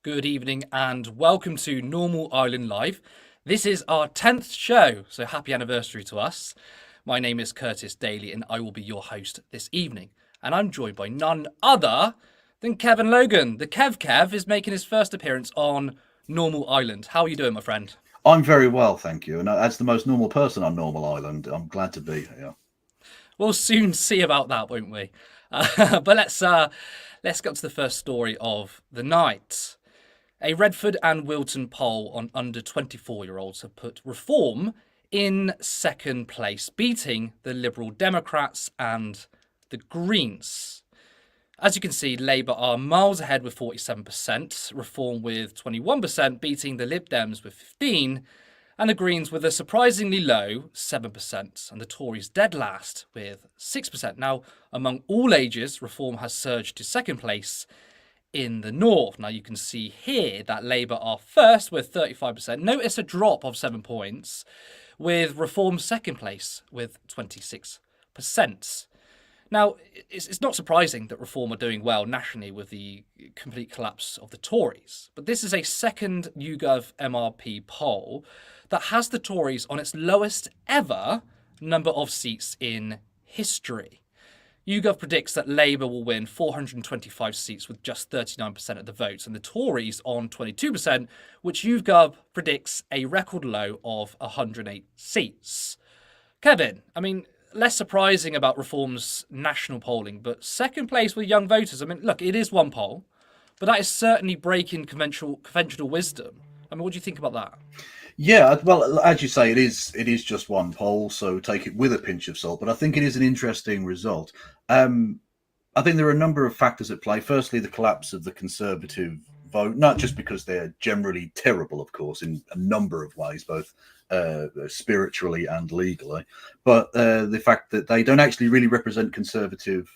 good evening, and welcome to Normal Island Live. This is our 10th show, so happy anniversary to us. My name is Curtis Daly, and I will be your host this evening. And I'm joined by none other than Kevin Logan. The Kev is making his first appearance on Normal Island. How are you doing, my friend? I'm very well, thank you. And as the most normal person on Normal Island, I'm glad to be here. We'll soon see about that, won't we? But let's get to the first story of the night. A Redford and Wilton poll on under 24-year-olds have put Reform in second place, beating the Liberal Democrats and the Greens. As you can see, Labour are miles ahead with 47%, Reform with 21%, beating the Lib Dems with 15%, and the Greens with a surprisingly low 7%, and the Tories dead last with 6%. Now, among all ages, Reform has surged to second place in the north. Now, you can see here that Labour are first with 35%. Notice a drop of 7 points, with Reform second place with 26%. Now, it's not surprising that Reform are doing well nationally with the complete collapse of the Tories, but this is a second YouGov MRP poll that has the Tories on its lowest ever number of seats in history. YouGov predicts that Labour will win 425 seats with just 39% of the votes, and the Tories on 22%, which YouGov predicts a record low of 108 seats. Kevin, less surprising about Reform's national polling, but second place with young voters. Look, it is one poll, but that is certainly breaking conventional wisdom. What do you think about that? Yeah, well, as you say, it is just one poll, so take it with a pinch of salt. But I think it is an interesting result. I think there are a number of factors at play. Firstly, the collapse of the Conservative vote, not just because they're generally terrible, of course, in a number of ways, both spiritually and legally, but the fact that they don't actually really represent Conservative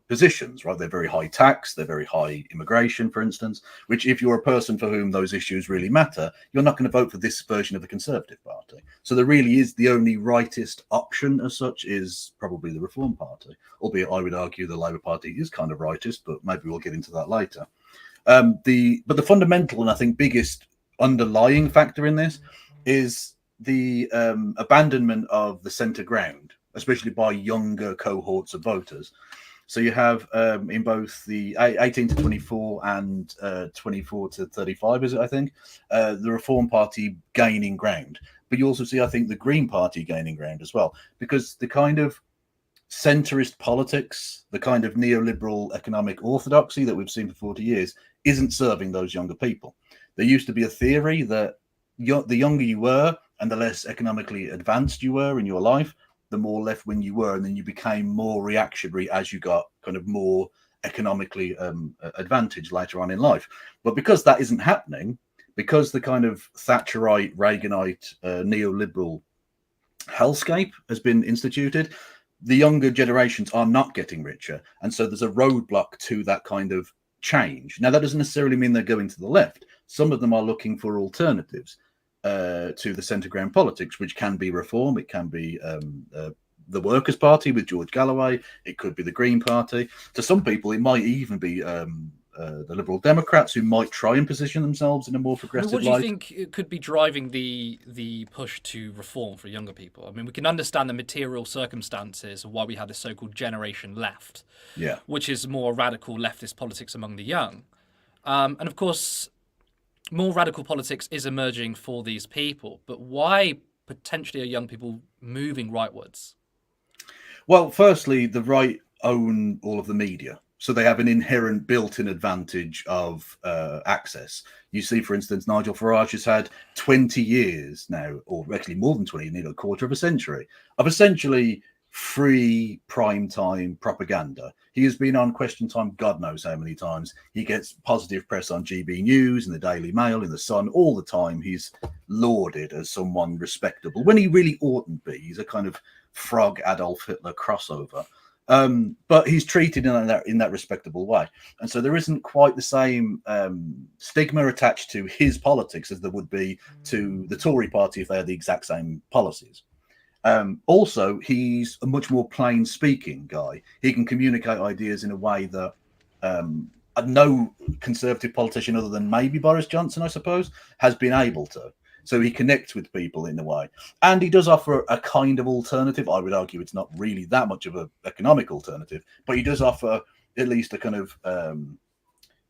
positions, right? They're very high tax, they're very high immigration, for instance, which if you're a person for whom those issues really matter, you're not going to vote for this version of the Conservative Party. So there really is the only rightist option as such is probably the Reform Party, albeit I would argue the Labour Party is kind of rightist, but maybe we'll get into that later. But the fundamental and I think biggest underlying factor in this is the abandonment of the centre ground, especially by younger cohorts of voters. So you have in both the 18 to 24 and 24 to 35, is it, I think, the Reform Party gaining ground. But you also see, I think, the Green Party gaining ground as well, because the kind of centrist politics, the kind of neoliberal economic orthodoxy that we've seen for 40 years isn't serving those younger people. There used to be a theory that the younger you were and the less economically advanced you were in your life, the more left-wing you were, and then you became more reactionary as you got kind of more economically advantaged later on in life. But because that isn't happening, because the kind of Thatcherite, Reaganite, neoliberal hellscape has been instituted, the younger generations are not getting richer. And so there's a roadblock to that kind of change. Now, that doesn't necessarily mean they're going to the left. Some of them are looking for alternatives to the centre ground politics, which can be Reform, it can be the Workers' Party with George Galloway, it could be the Green Party. To some people, it might even be the Liberal Democrats who might try and position themselves in a more progressive light. What do you think it could be driving the push to reform for younger people? We can understand the material circumstances of why we have this so-called generation left, which is more radical leftist politics among the young. And of course, more radical politics is emerging for these people, but why potentially are young people moving rightwards? Well, firstly, the right own all of the media, so they have an inherent built-in advantage of access. You see, for instance, Nigel Farage has had 20 years now, or actually more than 20, nearly a quarter of a century, of essentially free primetime propaganda. He has been on Question Time God knows how many times. He gets positive press on GB News, in the Daily Mail, in the Sun, all the time. He's lauded as someone respectable, when he really oughtn't be. He's a kind of frog Adolf Hitler crossover. But he's treated in that respectable way. And so there isn't quite the same stigma attached to his politics as there would be to the Tory party if they had the exact same policies. Also, he's a much more plain speaking guy. He can communicate ideas in a way that no Conservative politician other than maybe Boris Johnson, I suppose, has been able to. So he connects with people in a way. And he does offer a kind of alternative. I would argue it's not really that much of an economic alternative, but he does offer at least a kind of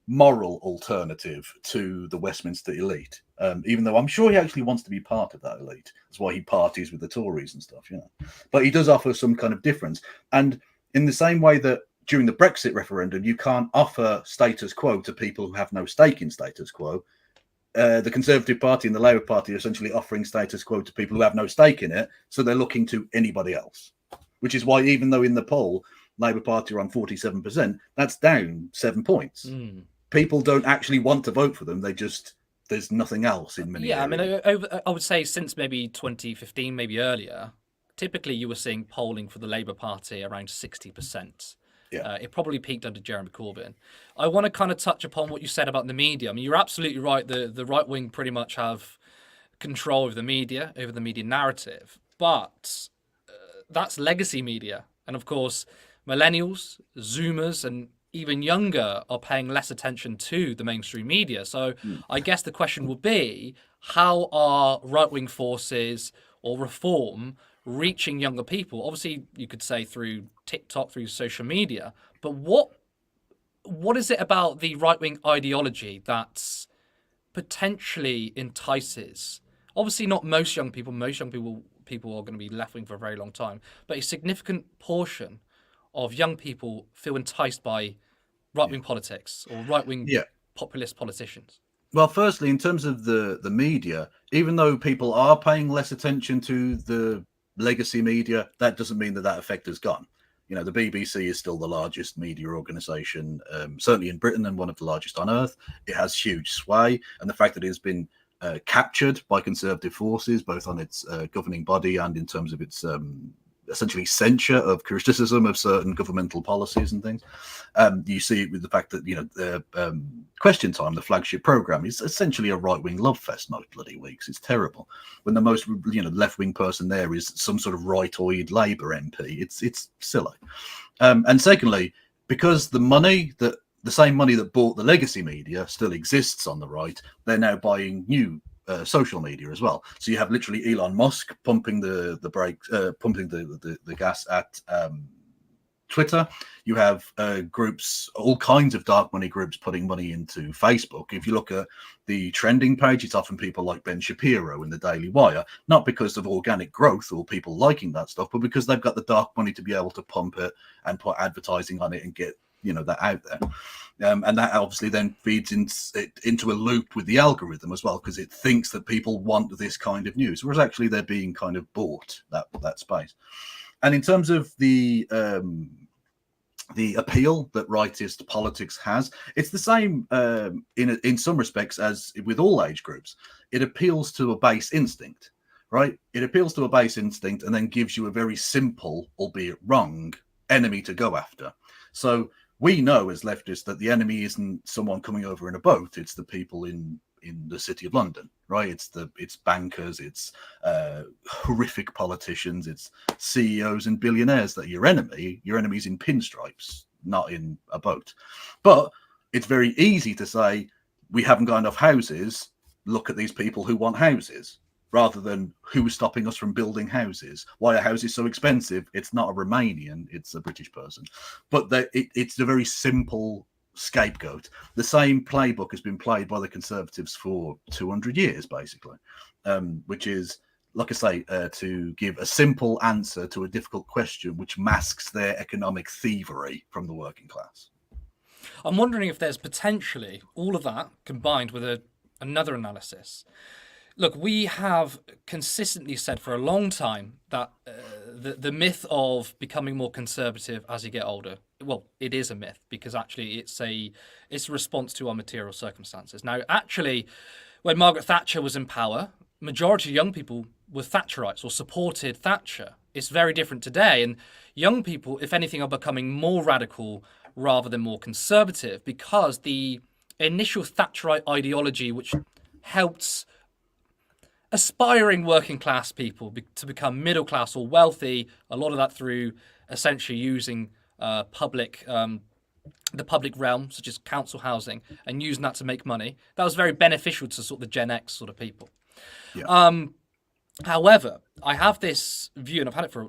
moral alternative to the Westminster elite. Even though I'm sure he actually wants to be part of that elite. That's why he parties with the Tories and stuff, But he does offer some kind of difference. And in the same way that during the Brexit referendum, you can't offer status quo to people who have no stake in status quo. The Conservative Party and the Labour Party are essentially offering status quo to people who have no stake in it, so they're looking to anybody else. Which is why, even though in the poll, Labour Party are on 47%, that's down 7 points. People don't actually want to vote for them. There's nothing else in many areas. I mean, I would say since maybe 2015, maybe earlier, typically you were seeing polling for the Labour Party around 60%. Yeah. It probably peaked under Jeremy Corbyn. I want to kind of touch upon what you said about the media. I mean, you're absolutely right. The right wing pretty much have control over the media narrative. But that's legacy media. And of course, millennials, Zoomers, and even younger are paying less attention to the mainstream media. So I guess the question will be, how are right-wing forces or reform reaching younger people? Obviously, you could say through TikTok, through social media, but what is it about the right-wing ideology that potentially entices? Obviously, not most young people. Most young people are going to be left-wing for a very long time, but a significant portion of young people feel enticed by right-wing politics or right-wing populist politicians. Well, firstly, in terms of the media, even though people are paying less attention to the legacy media, that doesn't mean that effect has gone. The BBC is still the largest media organisation, certainly in Britain, and one of the largest on earth. It has huge sway, and the fact that it has been captured by Conservative forces, both on its governing body and in terms of its essentially censure of criticism of certain governmental policies and things. You see it with the fact that, the Question Time, the flagship programme, is essentially a right-wing love fest most bloody weeks. It's terrible. When the most, left-wing person there is some sort of right-oid Labour MP, it's silly. And secondly, because the same money that bought the legacy media still exists on the right, they're now buying new social media as well. So you have literally Elon Musk pumping the brakes, pumping the gas at Twitter. You have groups, all kinds of dark money groups putting money into Facebook. If you look at the trending page, it's often people like Ben Shapiro in the Daily Wire, not because of organic growth or people liking that stuff, but because they've got the dark money to be able to pump it and put advertising on it and get that out there. And that obviously then feeds into a loop with the algorithm as well, because it thinks that people want this kind of news, whereas actually they're being kind of bought that space. And in terms of the appeal that rightist politics has, it's the same in some respects as with all age groups. It appeals to a base instinct, right? It appeals to a base instinct and then gives you a very simple, albeit wrong, enemy to go after. So we know as leftists that the enemy isn't someone coming over in a boat. It's the people in the city of London, right? It's bankers, it's horrific politicians, it's CEOs and billionaires that are your enemy. Your enemy's in pinstripes, not in a boat. But it's very easy to say, we haven't got enough houses. Look at these people who want houses, rather than who's stopping us from building houses. Why are houses so expensive? It's not a Romanian, it's a British person. But it's a very simple scapegoat. The same playbook has been played by the Conservatives for 200 years, basically, which is, like I say, to give a simple answer to a difficult question, which masks their economic thievery from the working class. I'm wondering if there's potentially all of that combined with another analysis. Look, we have consistently said for a long time that the myth of becoming more conservative as you get older, well, it is a myth, because actually it's a response to our material circumstances. Now, actually, when Margaret Thatcher was in power, majority of young people were Thatcherites or supported Thatcher. It's very different today, and young people, if anything, are becoming more radical rather than more conservative, because the initial Thatcherite ideology, which helped aspiring working class people to become middle class or wealthy, a lot of that through essentially using public the public realm, such as council housing, and using that to make money. That was very beneficial to sort of the Gen X sort of people. Yeah. However, I have this view, and I've had it for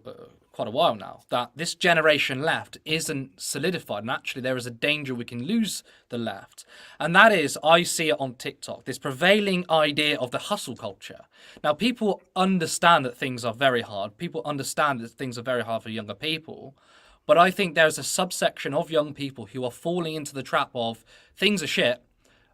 quite a while now, that this generation left isn't solidified. And actually, there is a danger we can lose the left. And that is, I see it on TikTok, this prevailing idea of the hustle culture. Now, people understand that things are very hard. People understand that things are very hard for younger people. But I think there's a subsection of young people who are falling into the trap of things are shit,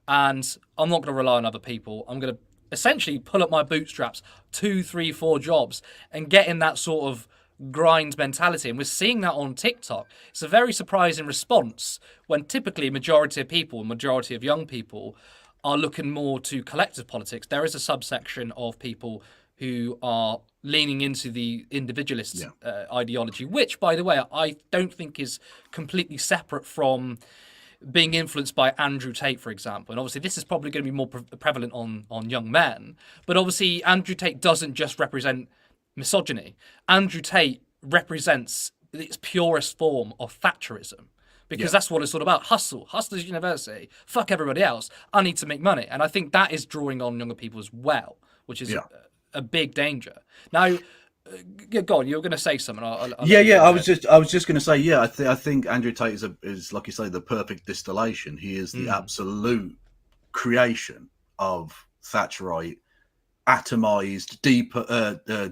and I'm not going to rely on other people. I'm going to essentially pull up my bootstraps, 2, 3, 4 jobs, and get in that sort of grind mentality. And we're seeing that on TikTok. It's a very surprising response when typically majority of people, majority of young people, are looking more to collective politics. There is a subsection of people who are leaning into the individualist ideology, which, by the way, I don't think is completely separate from being influenced by Andrew Tate, for example. And obviously this is probably going to be more prevalent on young men. But obviously Andrew Tate doesn't just represent misogyny. Andrew Tate represents its purest form of Thatcherism. Because that's what it's all about. Hustle. Hustlers University. Fuck everybody else. I need to make money. And I think that is drawing on younger people as well, which is a big danger. Now, go on. You were going to say something. I'll I was just going to say, I think Andrew Tate is, like you say, the perfect distillation. He is the absolute creation of Thatcherite, atomized,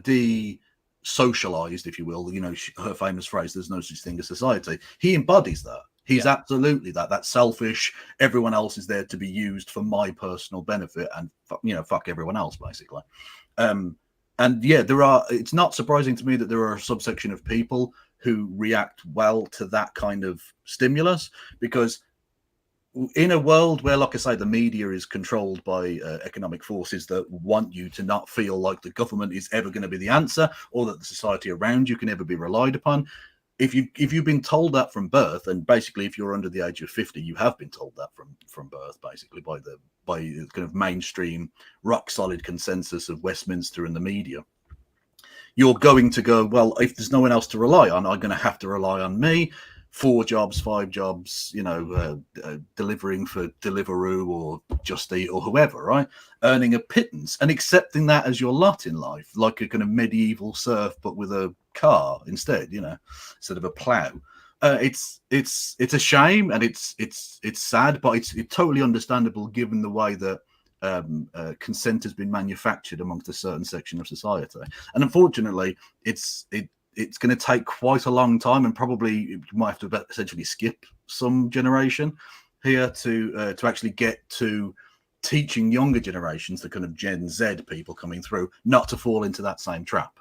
de-socialized, if you will. You know, her famous phrase, "There's no such thing as society." He embodies that. He's absolutely that selfish. Everyone else is there to be used for my personal benefit, and fuck everyone else, basically. And it's not surprising to me that there are a subsection of people who react well to that kind of stimulus, because in a world where, like I say, the media is controlled by economic forces that want you to not feel like the government is ever going to be the answer, or that the society around you can ever be relied upon. If you've been told that from birth, and basically if you're under the age of 50, you have been told that from birth, basically by the kind of mainstream rock solid consensus of Westminster and the media, you're going to go, well, if there's no one else to rely on, I'm going to have to rely on me. 4 jobs, 5 jobs, delivering for Deliveroo or Just Eat or whoever, right? Earning a pittance and accepting that as your lot in life, like a kind of medieval serf, but with a car instead, instead of a plow. It's a shame, and it's sad, but it's totally understandable given the way that consent has been manufactured amongst a certain section of society. And unfortunately, it's going to take quite a long time, and probably you might have to essentially skip some generation here to actually get to teaching younger generations, the kind of Gen Z people coming through, not to fall into that same trap.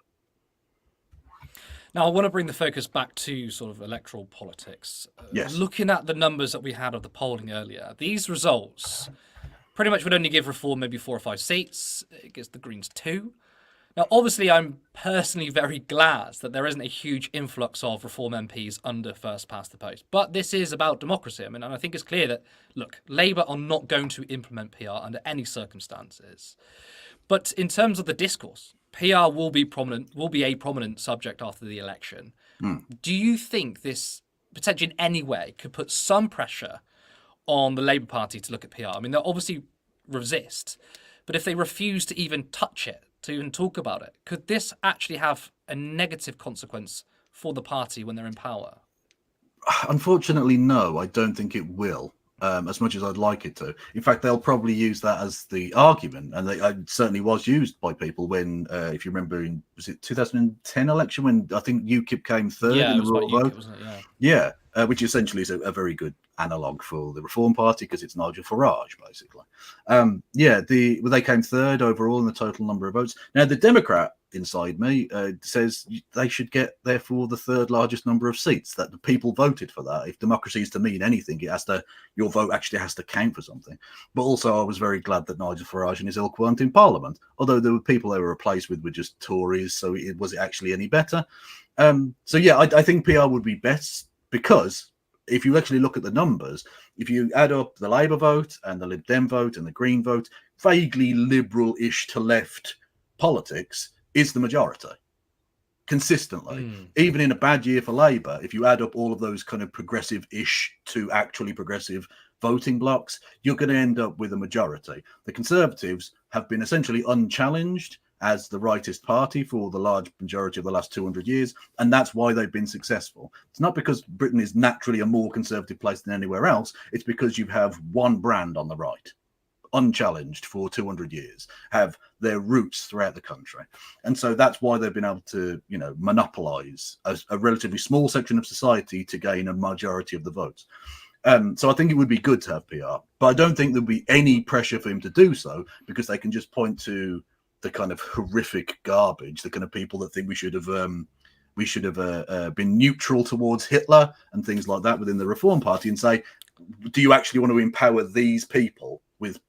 Now, I want to bring the focus back to sort of electoral politics. Yes. Looking at the numbers that we had of the polling earlier, these results pretty much would only give Reform maybe 4 or 5 seats. It gives the Greens 2. Now, obviously, I'm personally very glad that there isn't a huge influx of Reform MPs under first past the post. But this is about democracy. I mean, and I think it's clear that, look, Labour are not going to implement PR under any circumstances. But in terms of the discourse, PR will be a prominent subject after the election. Do you think this potentially in any way could put some pressure on the Labour Party to look at PR? I mean, they'll obviously resist, but if they refuse to even touch it, to even talk about it, could this actually have a negative consequence for the party when they're in power? Unfortunately, no, I don't think it will. As much as I'd like it to. In fact, they'll probably use that as the argument, and it certainly was used by people when, if you remember, was it 2010 election when I think UKIP came third in the rural vote? Wasn't it? Which essentially is a very good analogue for the Reform Party because it's Nigel Farage, basically. They came third overall in the total number of votes. Now, the Democrat inside me says they should get, therefore, the 3rd largest number of seats. That the people voted for that. If democracy is to mean anything, your vote actually has to count for something. But also, I was very glad that Nigel Farage and his ilk weren't in Parliament. Although there were people they were replaced with were just Tories, so was it actually any better? I think PR would be best, because if you actually look at the numbers, if you add up the Labour vote and the Lib Dem vote and the Green vote, vaguely liberal-ish to left politics is the majority. consistently. Even in a bad year for Labour, if you add up all of those kind of progressive-ish to actually progressive voting blocks, you're going to end up with a majority. The Conservatives have been essentially unchallenged as the rightist party for the large majority of the last 200 years, and that's why they've been successful. It's not because Britain is naturally a more conservative place than anywhere else. It's because you have one brand on the right, unchallenged for 200 years, have their roots throughout the country. And so that's why they've been able to, monopolize a relatively small section of society to gain a majority of the votes. So I think it would be good to have PR, but I don't think there'll be any pressure for him to do so, because they can just point to the kind of horrific garbage, the kind of people that think we should have been neutral towards Hitler and things like that within the Reform Party, and say, do you actually want to empower these people with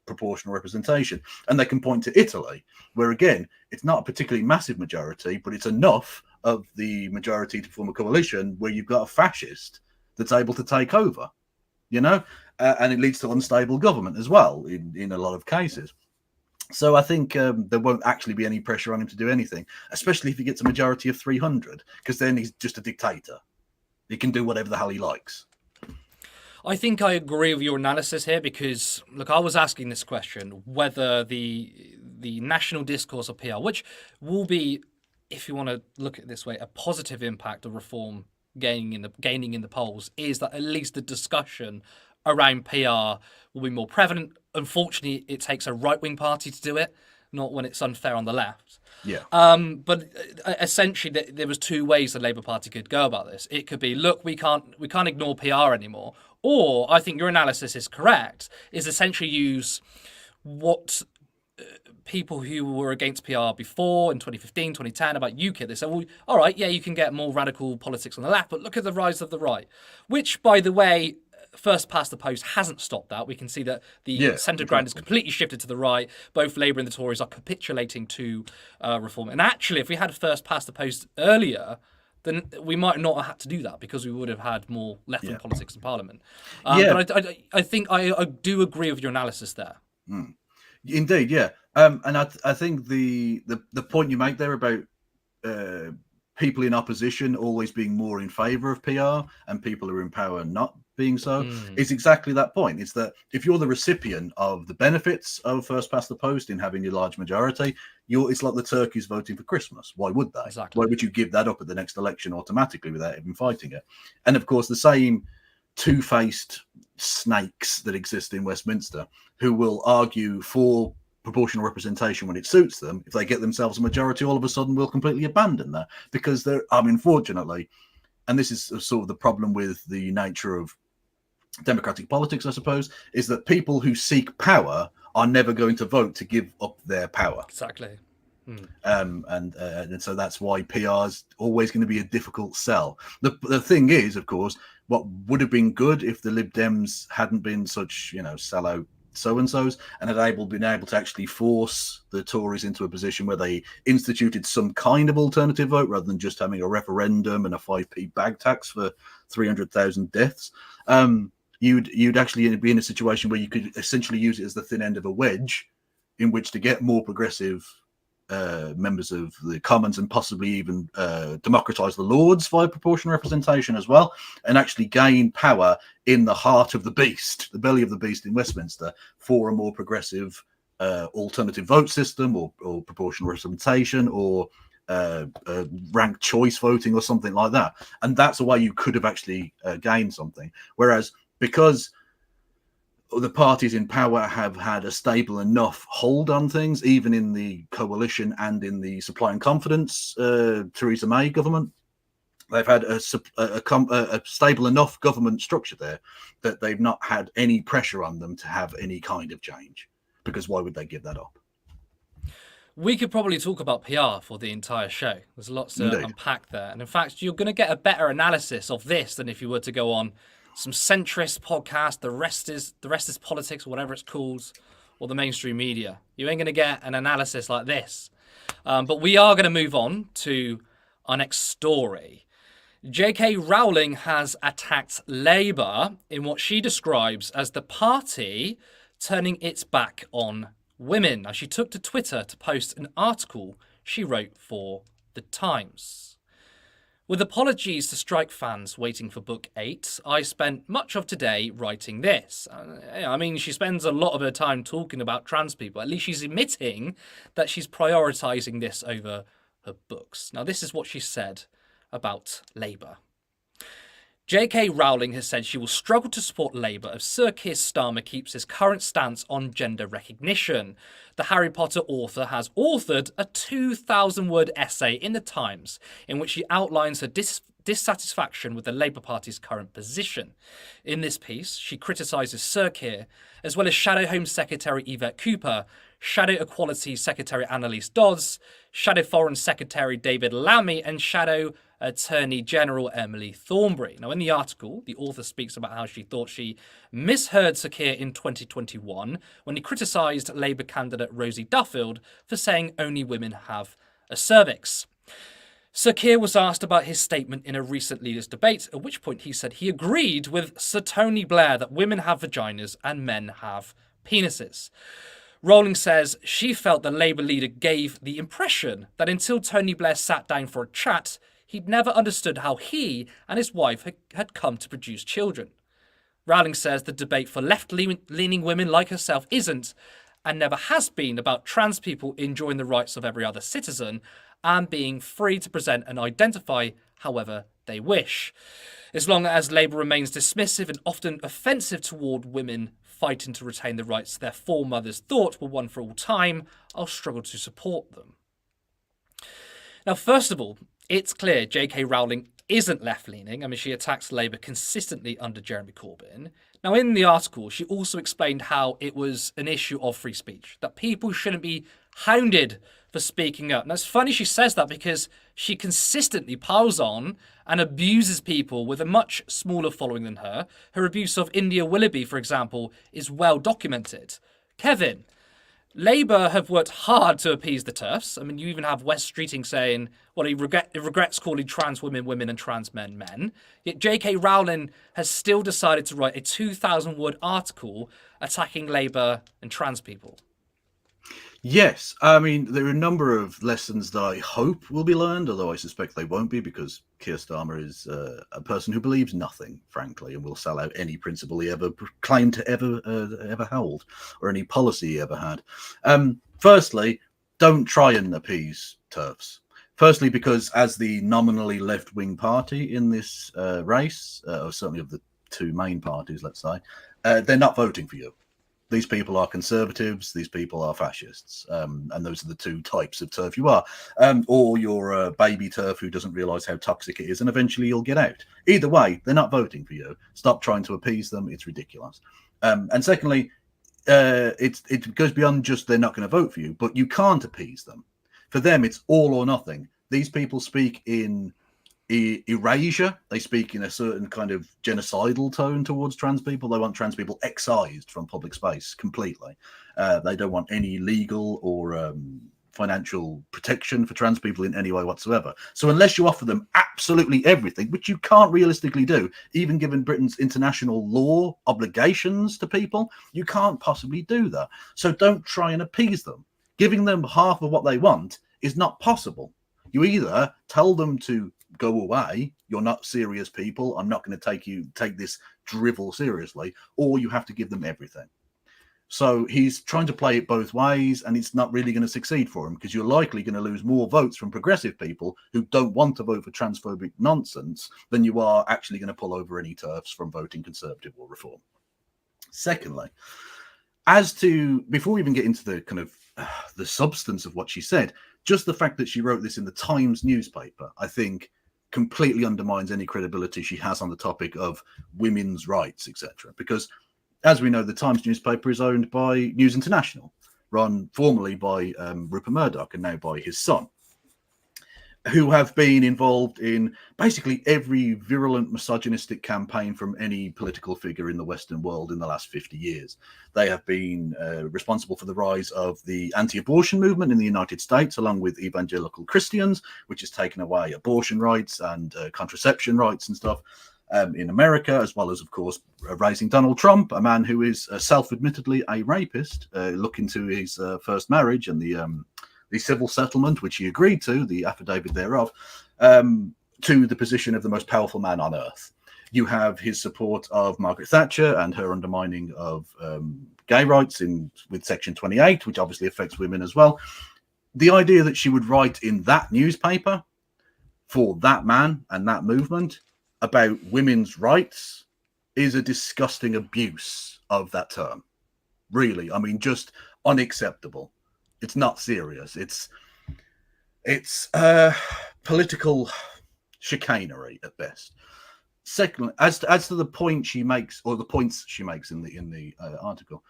proportional representation? And they can point to Italy, where again, it's not a particularly massive majority, but it's enough of the majority to form a coalition where you've got a fascist that's able to take over, and it leads to unstable government as well in a lot of cases. So I think there won't actually be any pressure on him to do anything, especially if he gets a majority of 300, because then he's just a dictator. He can do whatever the hell he likes. I think I agree with your analysis here, because, look, I was asking this question, whether the national discourse of PR, which will be, if you want to look at it this way, a positive impact of reform gaining in the polls, is that at least the discussion around PR will be more prevalent. Unfortunately, it takes a right-wing party to do it, not when it's unfair on the left. Yeah. But essentially, there was two ways the Labour Party could go about this. It could be, look, we can't ignore PR anymore. Or, I think your analysis is correct, is essentially use what people who were against PR before in 2015, 2010 about UKIP, they said, well, all right, yeah, you can get more radical politics on the left, but look at the rise of the right, which, by the way, first past the post hasn't stopped that. We can see that the centre ground is completely shifted to the right. Both Labour and the Tories are capitulating to reform. And actually, if we had first past the post earlier, then we might not have had to do that, because we would have had more left-wing politics in Parliament. But I think I do agree with your analysis there. Indeed, yeah. And I think the point you make there about people in opposition always being more in favour of PR and people who are in power not being so is exactly that point. It's that if you're the recipient of the benefits of first past the post in having a large majority, it's like the turkeys voting for Christmas. Why would they? Exactly. Why would you give that up at the next election automatically without even fighting it? And of course, the same two-faced snakes that exist in Westminster, who will argue for proportional representation when it suits them, if they get themselves a majority, all of a sudden will completely abandon that, because unfortunately, and this is sort of the problem with the nature of democratic politics, I suppose, is that people who seek power are never going to vote to give up their power. Exactly. And so that's why PR is always going to be a difficult sell. The thing is, of course, what would have been good if the Lib Dems hadn't been such, sellout so-and-sos and had been able to actually force the Tories into a position where they instituted some kind of alternative vote rather than just having a referendum and a 5p bag tax for 300,000 deaths. You'd actually be in a situation where you could essentially use it as the thin end of a wedge in which to get more progressive members of the Commons, and possibly even democratise the Lords via proportional representation as well, and actually gain power in the heart of the beast, the belly of the beast in Westminster, for a more progressive alternative vote system or proportional representation or ranked choice voting or something like that. And that's a way you could have actually gained something. Whereas because the parties in power have had a stable enough hold on things, even in the coalition and in the Supply and Confidence Theresa May government, they've had a stable enough government structure there that they've not had any pressure on them to have any kind of change, because why would they give that up? We could probably talk about PR for the entire show. There's lots to unpack there. And in fact, you're going to get a better analysis of this than if you were to go on some centrist podcast, the rest is politics, or whatever it's called, or the mainstream media. You ain't going to get an analysis like this. But we are going to move on to our next story. J.K. Rowling has attacked Labour in what she describes as the party turning its back on women. Now, she took to Twitter to post an article she wrote for The Times. With apologies to strike fans waiting for Book 8, I spent much of today writing this. I mean, she spends a lot of her time talking about trans people. At least she's admitting that she's prioritising this over her books. Now, this is what she said about Labour. J.K. Rowling has said she will struggle to support Labour if Sir Keir Starmer keeps his current stance on gender recognition. The Harry Potter author has authored a 2,000-word essay in The Times in which she outlines her dissatisfaction with the Labour Party's current position. In this piece, she criticises Sir Keir, as well as Shadow Home Secretary Yvette Cooper, Shadow Equality Secretary Annalise Dodds, Shadow Foreign Secretary David Lammy, and Shadow Attorney General Emily Thornberry. Now, in the article, the author speaks about how she thought she misheard Sir Keir in 2021 when he criticised Labour candidate Rosie Duffield for saying only women have a cervix. Sir Keir was asked about his statement in a recent leaders' debate, at which point he said he agreed with Sir Tony Blair that women have vaginas and men have penises. Rowling says she felt the Labour leader gave the impression that until Tony Blair sat down for a chat, he'd never understood how he and his wife had come to produce children. Rowling says the debate for left-leaning women like herself isn't, and never has been, about trans people enjoying the rights of every other citizen and being free to present and identify however they wish. As long as Labour remains dismissive and often offensive toward women fighting to retain the rights their foremothers thought were won for all time, I'll struggle to support them. Now, first of all, it's clear J.K. Rowling isn't left-leaning. I mean, she attacks Labour consistently under Jeremy Corbyn. Now, in the article, she also explained how it was an issue of free speech, that people shouldn't be hounded for speaking up. Now, it's funny she says that because she consistently piles on and abuses people with a much smaller following than her. Her abuse of India Willoughby, for example, is well documented. Kevin, Labour have worked hard to appease the TERFs. I mean, you even have Wes Streeting saying, well, he regrets calling trans women women and trans men men. Yet J.K. Rowling has still decided to write a 2,000-word article attacking Labour and trans people. Yes, I mean, there are a number of lessons that I hope will be learned, although I suspect they won't be, because Keir Starmer is a person who believes nothing, frankly, and will sell out any principle he ever claimed to ever hold, or any policy he ever had. Firstly, don't try and appease TERFs. Firstly, because as the nominally left-wing party in this race, or certainly of the two main parties, let's say, they're not voting for you. These people are conservatives, these people are fascists, and those are the two types of TERF you are. Or you're a baby TERF who doesn't realise how toxic it is, and eventually you'll get out. Either way, they're not voting for you. Stop trying to appease them, it's ridiculous. And secondly, it goes beyond just they're not going to vote for you, but you can't appease them. For them, it's all or nothing. These people speak in erasure. They speak in a certain kind of genocidal tone towards trans people. They want trans people excised from public space completely. They don't want any legal or financial protection for trans people in any way whatsoever. So unless you offer them absolutely everything, which you can't realistically do, even given Britain's international law obligations to people, you can't possibly do that. So don't try and appease them. Giving them half of what they want is not possible. You either tell them to go away, you're not serious people, I'm not going to take this drivel seriously, or you have to give them everything. So he's trying to play it both ways, and it's not really going to succeed for him, because you're likely going to lose more votes from progressive people who don't want to vote for transphobic nonsense than you are actually going to pull over any TERFs from voting Conservative or Reform. Secondly, before we even get into the kind of the substance of what she said, just the fact that she wrote this in the Times newspaper, I think, completely undermines any credibility she has on the topic of women's rights, etc. Because, as we know, the Times newspaper is owned by News International, run formerly by Rupert Murdoch and now by his son, who have been involved in basically every virulent misogynistic campaign from any political figure in the Western world in the last 50 years. They have been responsible for the rise of the anti-abortion movement in the United States, along with evangelical Christians, which has taken away abortion rights and contraception rights and stuff in America, as well as, of course, raising Donald Trump, a man who is self-admittedly a rapist. Look into his first marriage and the the civil settlement, which he agreed to, the affidavit thereof, to the position of the most powerful man on earth. You have his support of Margaret Thatcher and her undermining of gay rights with Section 28, which obviously affects women as well. The idea that she would write in that newspaper for that man and that movement about women's rights is a disgusting abuse of that term. Really, I mean, just unacceptable. It's not serious. It's political chicanery at best. Secondly, as to the point she makes, or the points she makes in the article,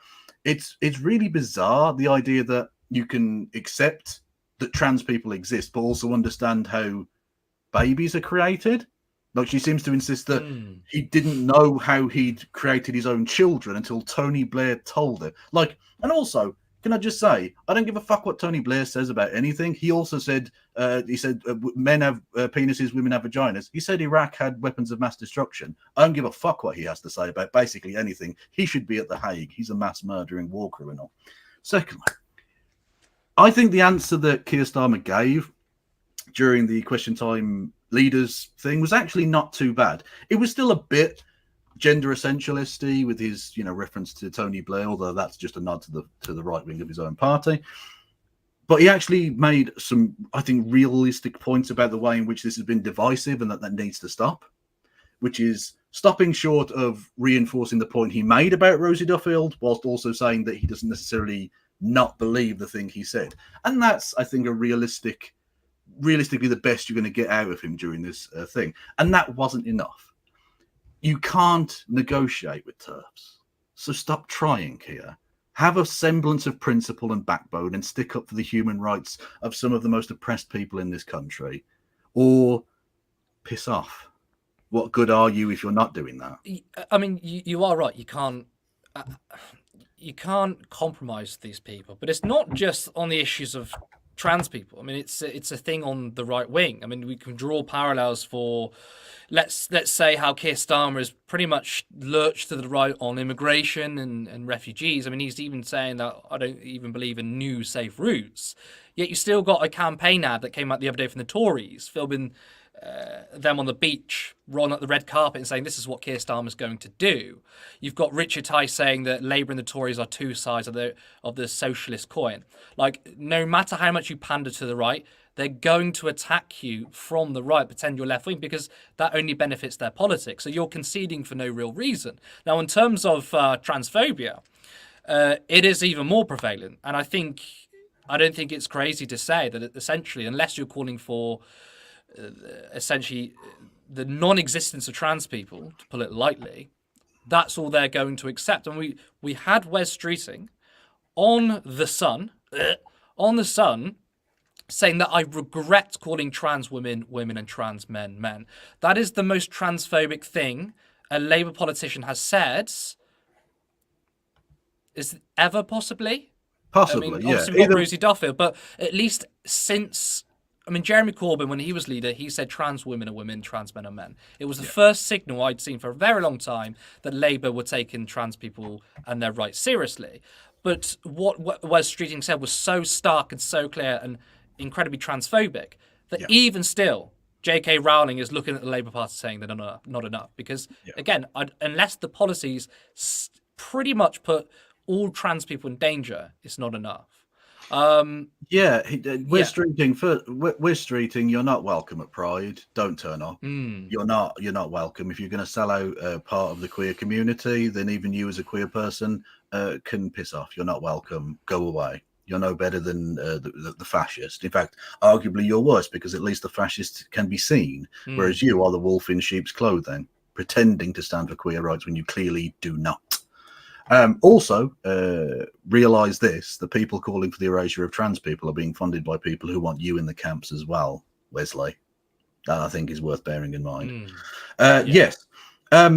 it's really bizarre, the idea that you can accept that trans people exist, but also understand how babies are created. Like, she seems to insist that he didn't know how he'd created his own children until Tony Blair told her. Like, and also, can I just say, I don't give a fuck what Tony Blair says about anything. He also said, men have penises, women have vaginas. He said Iraq had weapons of mass destruction. I don't give a fuck what he has to say about basically anything. He should be at The Hague. He's a mass murdering war criminal. Secondly, I think the answer that Keir Starmer gave during the Question Time leaders thing was actually not too bad. It was still a bit gender essentialisty with his, reference to Tony Blair, although that's just a nod to the right wing of his own party. But he actually made some, I think, realistic points about the way in which this has been divisive and that needs to stop, which is stopping short of reinforcing the point he made about Rosie Duffield, whilst also saying that he doesn't necessarily not believe the thing he said. And that's, I think, realistically the best you're going to get out of him during this thing. And that wasn't enough. You can't negotiate with TERFs. So stop trying here. Have a semblance of principle and backbone and stick up for the human rights of some of the most oppressed people in this country. Or piss off. What good are you if you're not doing that? I mean, you are right. You can't compromise these people. But it's not just on the issues of trans people. I mean, it's a thing on the right wing. I mean, we can draw parallels for, let's say, how Keir Starmer has pretty much lurched to the right on immigration and refugees. I mean, he's even saying that I don't even believe in new safe routes. Yet you still got a campaign ad that came out the other day from the Tories, filming them on the beach, rolling up the red carpet and saying this is what Keir Starmer's going to do. You've got Richard Tice saying that Labour and the Tories are two sides of the socialist coin. Like, no matter how much you pander to the right, they're going to attack you from the right, pretend you're left wing, because that only benefits their politics. So you're conceding for no real reason. Now, in terms of transphobia, it is even more prevalent. And I don't think it's crazy to say that essentially, unless you're calling for essentially the non-existence of trans people, to put it lightly, that's all they're going to accept. And we had Wes Streeting on The Sun, saying that I regret calling trans women women and trans men men. That is the most transphobic thing a Labour politician has said. Is it ever possibly? Possibly, I mean, yeah. obviously we've got Rosie Duffield, but at least since, I mean, Jeremy Corbyn, when he was leader, he said trans women are women, trans men are men. It was the first signal I'd seen for a very long time that Labour were taking trans people and their rights seriously. But what Wes Streeting said was so stark and so clear and incredibly transphobic that even still, J.K. Rowling is looking at the Labour Party saying they're not enough. Because, again, unless the policies pretty much put all trans people in danger, it's not enough. We're streeting. You're not welcome at Pride. Don't turn up. You're not welcome. If you're going to sell out part of the queer community, then even you as a queer person can piss off. You're not welcome. Go away. You're no better than the fascist. In fact, arguably you're worse, because at least the fascists can be seen, whereas you are the wolf in sheep's clothing, pretending to stand for queer rights when you clearly do not. Also, realise this: the people calling for the erasure of trans people are being funded by people who want you in the camps as well, Wesley. That, I think, is worth bearing in mind. Yes. I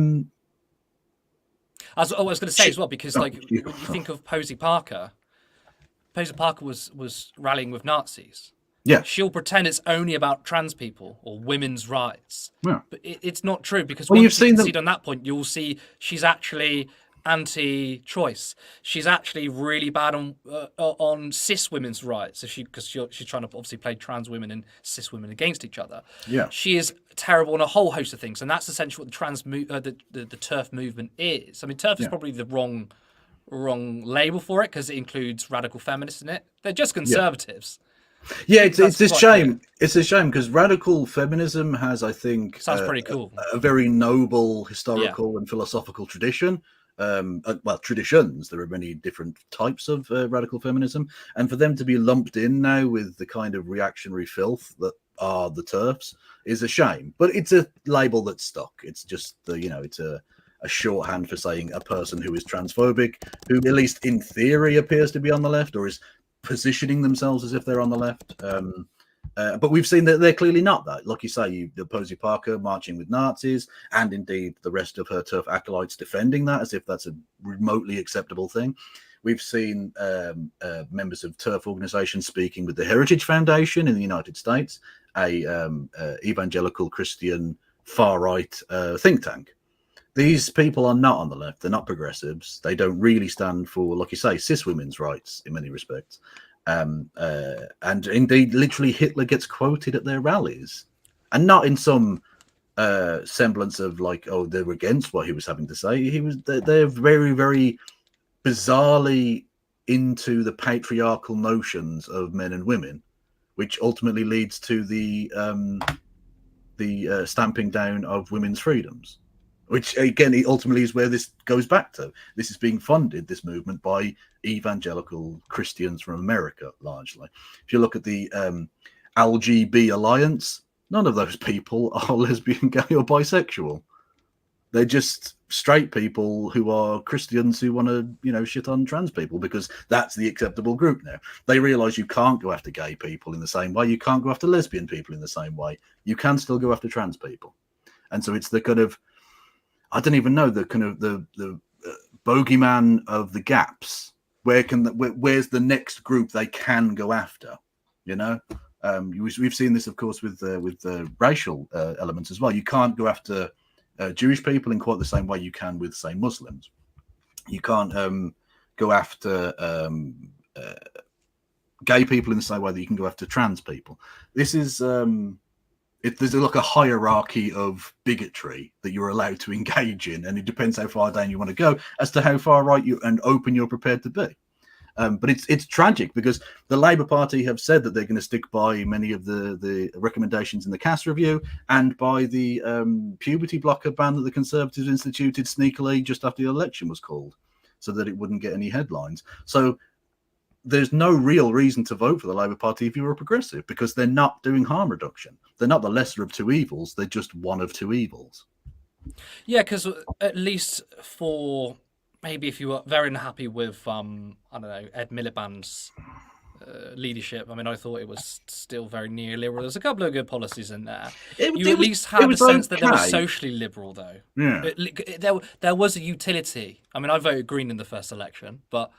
was going to say as well, because when you think of Posey Parker was rallying with Nazis. Yeah. She'll pretend it's only about trans people or women's rights. Yeah. But it's not true, because you've once you seen concede on that point, you'll see she's actually anti-choice. She's actually really bad on cis women's rights. Because she's trying to obviously play trans women and cis women against each other. Yeah. She is terrible on a whole host of things, and that's essentially what the TERF movement is. I mean, TERF is probably the wrong label for it because it includes radical feminists in it. They're just conservatives. Yeah, it's a shame. It's a shame because radical feminism has, I think, sounds pretty cool. A very noble historical and philosophical tradition. Well, traditions. There are many different types of radical feminism, and for them to be lumped in now with the kind of reactionary filth that are the TERFs is a shame. But it's a label that's stuck. It's just it's a shorthand for saying a person who is transphobic, who at least in theory appears to be on the left or is positioning themselves as if they're on the left. But we've seen that they're clearly not that. Like you say, Posey Parker marching with Nazis, and indeed the rest of her TERF acolytes defending that as if that's a remotely acceptable thing. We've seen members of TERF organizations speaking with the Heritage Foundation in the United States, a evangelical Christian far-right think tank. These people are not on the left. They're not progressives. They don't really stand for, like you say, cis women's rights in many respects. And indeed, literally, Hitler gets quoted at their rallies, and not in some semblance of like, oh, they were against what he was having to say. They're very, very bizarrely into the patriarchal notions of men and women, which ultimately leads to the stamping down of women's freedoms. Which, again, ultimately is where this goes back to. This is being funded, this movement, by evangelical Christians from America, largely. If you look at the LGB Alliance, none of those people are lesbian, gay, or bisexual. They're just straight people who are Christians who want to, shit on trans people because that's the acceptable group now. They realise you can't go after gay people in the same way. You can't go after lesbian people in the same way. You can still go after trans people. And so it's the kind of, I don't even know, the kind of the bogeyman of the gaps. Where's the next group they can go after? We've seen this, of course, with racial elements as well. You can't go after Jewish people in quite the same way you can with, say, Muslims. You can't go after gay people in the same way that you can go after trans people. This is there's like a hierarchy of bigotry that you're allowed to engage in, and it depends how far down you want to go as to how far right you and open you're prepared to be. But it's tragic because the Labour Party have said that they're going to stick by many of the recommendations in the Cass review and by the puberty blocker ban that the Conservatives instituted sneakily just after the election was called, so that it wouldn't get any headlines. So there's no real reason to vote for the Labour Party if you're a progressive, because they're not doing harm reduction. They're not the lesser of two evils. They're just one of two evils. Yeah, because at least for maybe if you were very unhappy with, I don't know, Ed Miliband's leadership, I mean, I thought it was still very neoliberal. There's a couple of good policies in there. You at least had the sense that they were socially liberal, though. Yeah. There was a utility. I mean, I voted Green in the first election, but,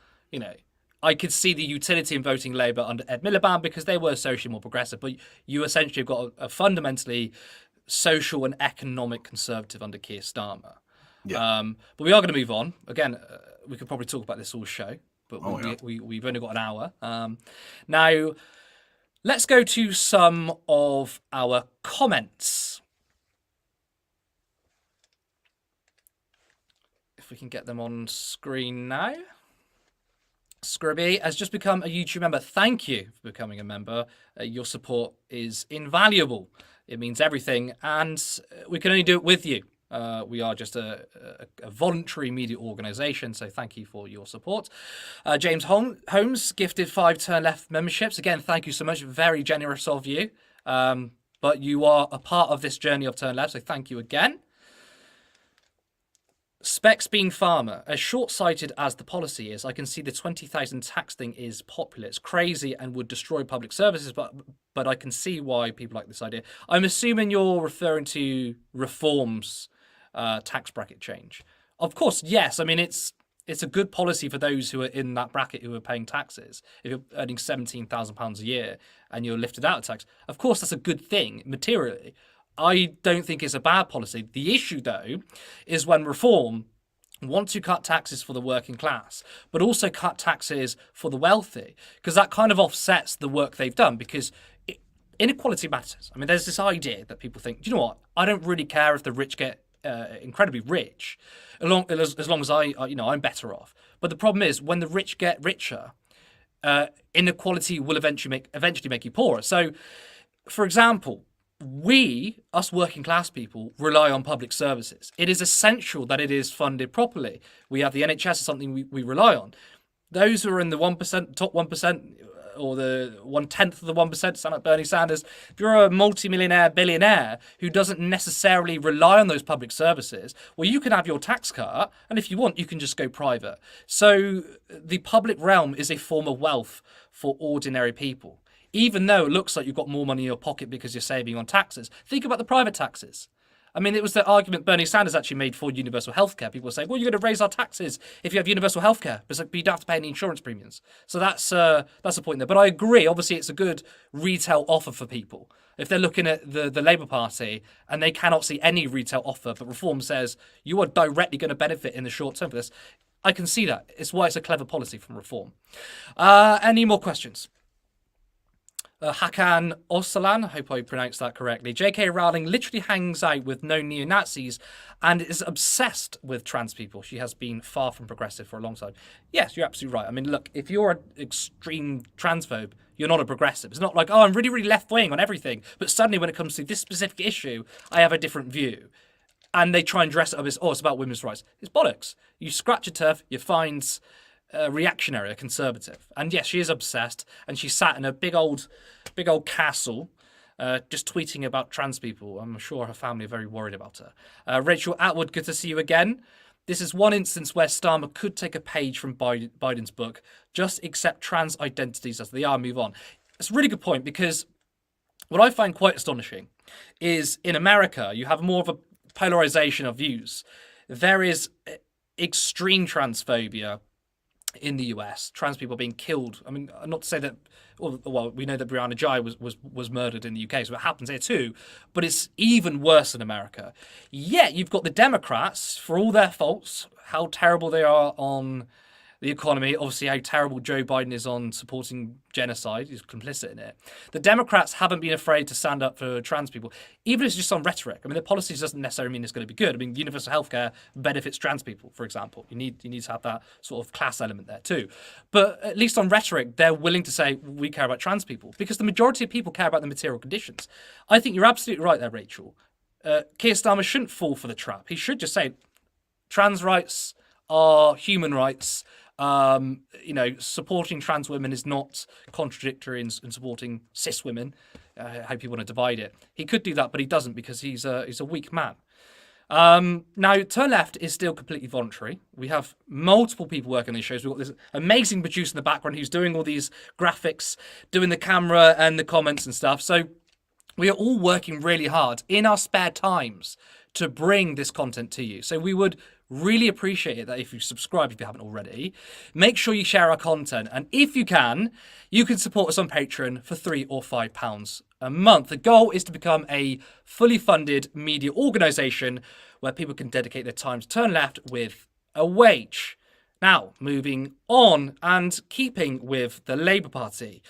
I could see the utility in voting Labour under Ed Miliband because they were socially more progressive. But you essentially have got a fundamentally social and economic conservative under Keir Starmer. Yeah. But we are going to move on. Again, we could probably talk about this all show, but we've only got an hour. Now, let's go to some of our comments. If we can get them on screen now. Scrubby has just become a YouTube member. Thank you for becoming a member. Your support is invaluable. It means everything, and we can only do it with you. We are just a voluntary media organisation, so thank you for your support. James Holmes gifted 5 Turn Left memberships. Again, thank you so much. Very generous of you. But you are a part of this journey of Turn Left, so thank you again. Specs being farmer, as short-sighted as the policy is, I can see the 20,000 tax thing is popular. It's crazy and would destroy public services, but I can see why people like this idea. I'm assuming you're referring to reforms tax bracket change. Of course, yes. I mean, it's a good policy for those who are in that bracket who are paying taxes. If you're earning £17,000 a year and you're lifted out of tax, of course, that's a good thing materially. I don't think it's a bad policy. The issue, though, is when reform want to cut taxes for the working class, but also cut taxes for the wealthy, because that kind of offsets the work they've done, because inequality matters. I mean, there's this idea that people think, do you know what? I don't really care if the rich get incredibly rich, as long as I'm better off. But the problem is, when the rich get richer, inequality will eventually make you poorer. So, for example, us working class people rely on public services. It is essential that it is funded properly. We have the NHS as something we rely on. Those who are in the 1%, top 1%, or the 1/10 of the 1%, sound like Bernie Sanders, if you're a multi-millionaire, billionaire who doesn't necessarily rely on those public services, well, you can have your tax cut, and if you want, you can just go private. So the public realm is a form of wealth for ordinary people. Even though it looks like you've got more money in your pocket because you're saving on taxes, think about the private taxes. I mean, it was the argument Bernie Sanders actually made for universal healthcare. People were saying, well, you're going to raise our taxes if you have universal healthcare, but you don't have to pay any insurance premiums. So that's the point there. But I agree, obviously, it's a good retail offer for people. If they're looking at the Labour Party and they cannot see any retail offer, but Reform says you are directly going to benefit in the short term for this, I can see that. It's why it's a clever policy from Reform. Any more questions? Hakan Osalan, I hope I pronounced that correctly. J.K. Rowling literally hangs out with no neo-Nazis and is obsessed with trans people. She has been far from progressive for a long time. Yes, you're absolutely right. I mean, look, if you're an extreme transphobe, you're not a progressive. It's not like, oh, I'm really, really left-wing on everything, but suddenly when it comes to this specific issue, I have a different view. And they try and dress it up as, oh, it's about women's rights. It's bollocks. You scratch a turf, you find reactionary, a conservative. And yes, she is obsessed, and she sat in a big old castle just tweeting about trans people. I'm sure her family are very worried about her. Rachel Atwood, good to see you again. This is one instance where Starmer could take a page from Biden's book, just accept trans identities as they are, move on. It's a really good point, because what I find quite astonishing is in America, you have more of a polarization of views. There is extreme transphobia in the US, trans people being killed. I mean, not to say that, well, we know that Brianna Ghey was murdered in the UK, so it happens here too, but it's even worse in America. Yet you've got the Democrats, for all their faults, how terrible they are on the economy, obviously how terrible Joe Biden is on supporting genocide, he's complicit in it. The Democrats haven't been afraid to stand up for trans people, even if it's just on rhetoric. I mean, the policies doesn't necessarily mean it's going to be good. I mean, universal healthcare benefits trans people, for example. You need to have that sort of class element there too. But at least on rhetoric, they're willing to say, we care about trans people, because the majority of people care about the material conditions. I think you're absolutely right there, Rachel. Keir Starmer shouldn't fall for the trap. He should just say, trans rights are human rights. Supporting trans women is not contradictory in supporting cis women. How people want to divide it. He could do that, but he doesn't, because he's a weak man. Now, Turn Left is still completely voluntary. We have multiple people working on these shows. We've got this amazing producer in the background who's doing all these graphics, doing the camera and the comments and stuff. So we are all working really hard in our spare times to bring this content to you. So we would really appreciate it that if you subscribe, if you haven't already, make sure you share our content. And if you can support us on Patreon for £3 or £5 a month. The goal is to become a fully funded media organisation where people can dedicate their time to Turn Left with a wage. Now, moving on and keeping with the Labour Party.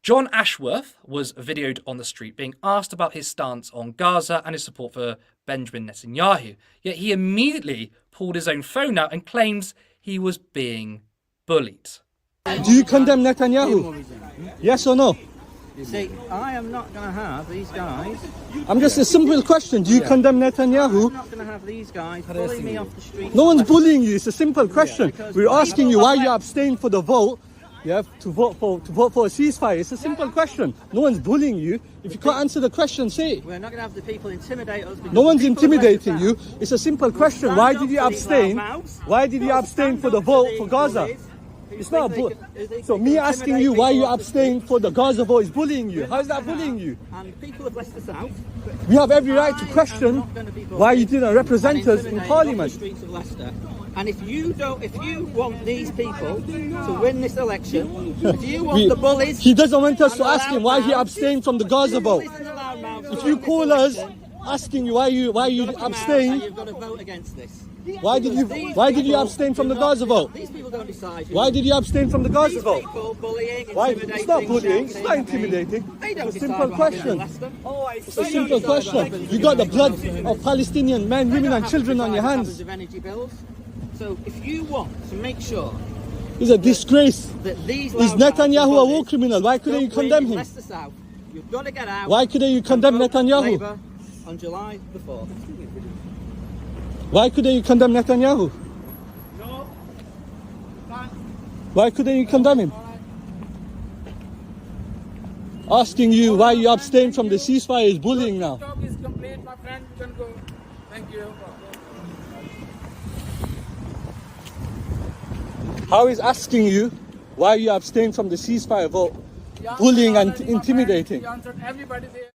John Ashworth was videoed on the street being asked about his stance on Gaza and his support for Benjamin Netanyahu. Yet he immediately pulled his own phone out and claims he was being bullied. Do you condemn Netanyahu? Yes or no? You see, I am not going to have these guys. I'm just a simple question. Do you condemn Netanyahu? I'm not going to have these guys bullying me off the street. No one's bullying you. It's a simple question. We're asking you why you abstained for the vote. Yeah, to vote for a ceasefire. It's a simple question. No one's bullying you. If you can't answer the question, say it. We're not going to have the people intimidate us. No one's intimidating you. It's a simple question. Why did you abstain? Why did you abstain for the vote for Gaza? It's not a vote. So me asking you why you abstain for the Gaza vote is bullying you. How is that bullying you? And people have Leicester South. We have every right to question why you didn't represent us in Parliament. And if you want these people to win this election, if you want the bullies... He doesn't want us to ask him why he abstained from the Gaza vote. If you call us asking you why you abstained... You've got to vote against this. Why did you abstain from the Gaza vote? These people don't decide. Why did you abstain from the Gaza These vote? people bullying, Why? intimidating, It's not bullying. It's shouting, not intimidating. They don't It's a decide simple what happens in question. Leicester. It's a simple question. You got the blood of Palestinian men, They women, don't and have to children on decide your what hands. happens with energy bills. So if you want to make sure It's a disgrace. that these Is loud Netanyahu a bullies war criminal? Why couldn't you don't win condemn in him? Leicester South, you've got to get out. Why couldn't you and condemn vote Netanyahu? Labour on July the 4th. Why couldn't you condemn Netanyahu? Why couldn't you condemn him? Asking you why you abstain from the ceasefire is bullying now. Talk is complete, my friend. You can go. Thank you. How is asking you why you abstain from the ceasefire vote bullying and intimidating? He answered everybody there.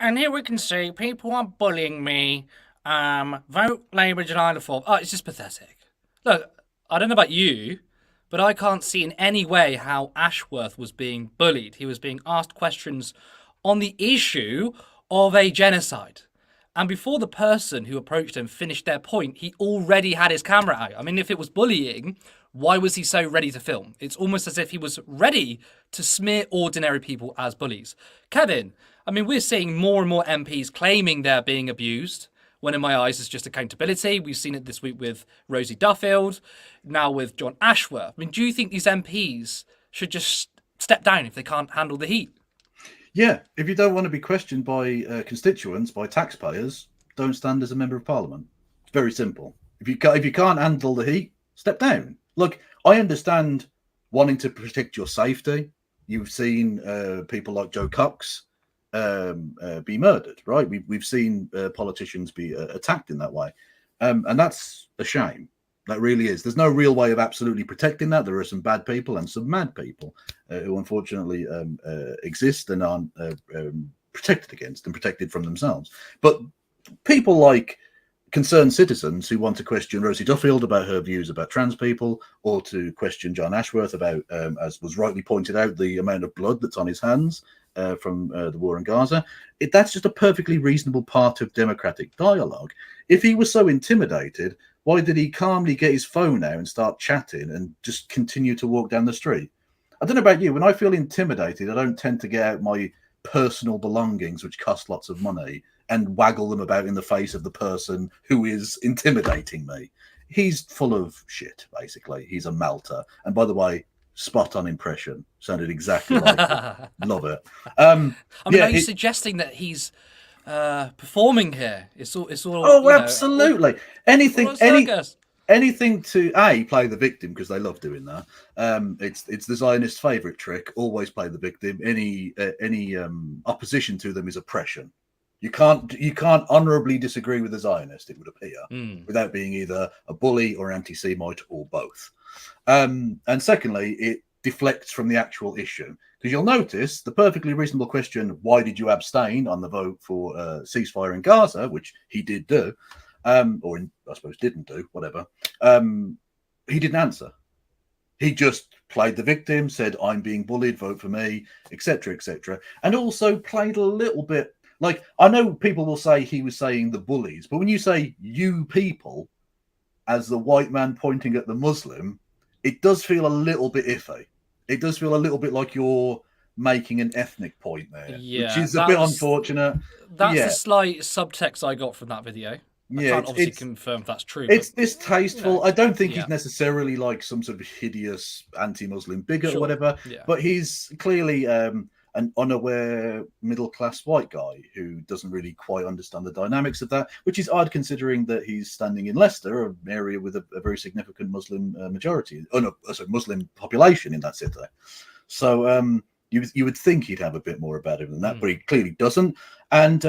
And here we can see people are bullying me. Vote Labour July the 4th. Oh, it's just pathetic. Look, I don't know about you, but I can't see in any way how Ashworth was being bullied. He was being asked questions on the issue of a genocide. And before the person who approached him finished their point, he already had his camera out. I mean, if it was bullying, why was he so ready to film? It's almost as if he was ready to smear ordinary people as bullies. Kevin, I mean, we're seeing more and more MPs claiming they're being abused, when in my eyes it's just accountability. We've seen it this week with Rosie Duffield, now with John Ashworth. I mean, do you think these MPs should just step down if they can't handle the heat? Yeah, if you don't want to be questioned by constituents, by taxpayers, don't stand as a member of parliament. It's very simple. If you can't handle the heat, step down. Look, I understand wanting to protect your safety. You've seen people like Joe Cox be murdered, right? We've seen politicians be attacked in that way, and that's a shame. That really is. There's no real way of absolutely protecting that. There are some bad people and some mad people who unfortunately exist and aren't protected against and protected from themselves. But people like concerned citizens who want to question Rosie Duffield about her views about trans people, or to question John Ashworth about, as was rightly pointed out, the amount of blood that's on his hands from the war in Gaza, that's just a perfectly reasonable part of democratic dialogue. If he was so intimidated, why did he calmly get his phone out and start chatting and just continue to walk down the street? I don't know about you. When I feel intimidated, I don't tend to get out my personal belongings, which cost lots of money, and waggle them about in the face of the person who is intimidating me. He's full of shit, basically. He's a melter. And by the way, spot on impression. Sounded exactly like it. Love it. I mean, are you suggesting that he's performing here? It's all. Oh, absolutely. Anything to play the victim, because they love doing that. It's the Zionist favourite trick. Always play the victim. Any opposition to them is oppression. You can't honourably disagree with a Zionist, it would appear, without being either a bully or anti-Semite or both. And secondly, it deflects from the actual issue. Because you'll notice the perfectly reasonable question, why did you abstain on the vote for ceasefire in Gaza, which he did do, I suppose didn't do, whatever. He didn't answer. He just played the victim, said, I'm being bullied, vote for me, etc., etc. And also played a little bit, like, I know people will say he was saying the bullies, but when you say you people as the white man pointing at the Muslim, it does feel a little bit iffy. It does feel a little bit like you're making an ethnic point there, which is a bit unfortunate. That's the slight subtext I got from that video. I can't obviously confirm if that's true. It's distasteful. I don't think he's necessarily like some sort of hideous anti-Muslim bigot or whatever, but he's clearly an unaware middle-class white guy who doesn't really quite understand the dynamics of that, which is odd considering that he's standing in Leicester, an area with a very significant Muslim majority, Muslim population in that city. So you would think he'd have a bit more about him than that, but he clearly doesn't. And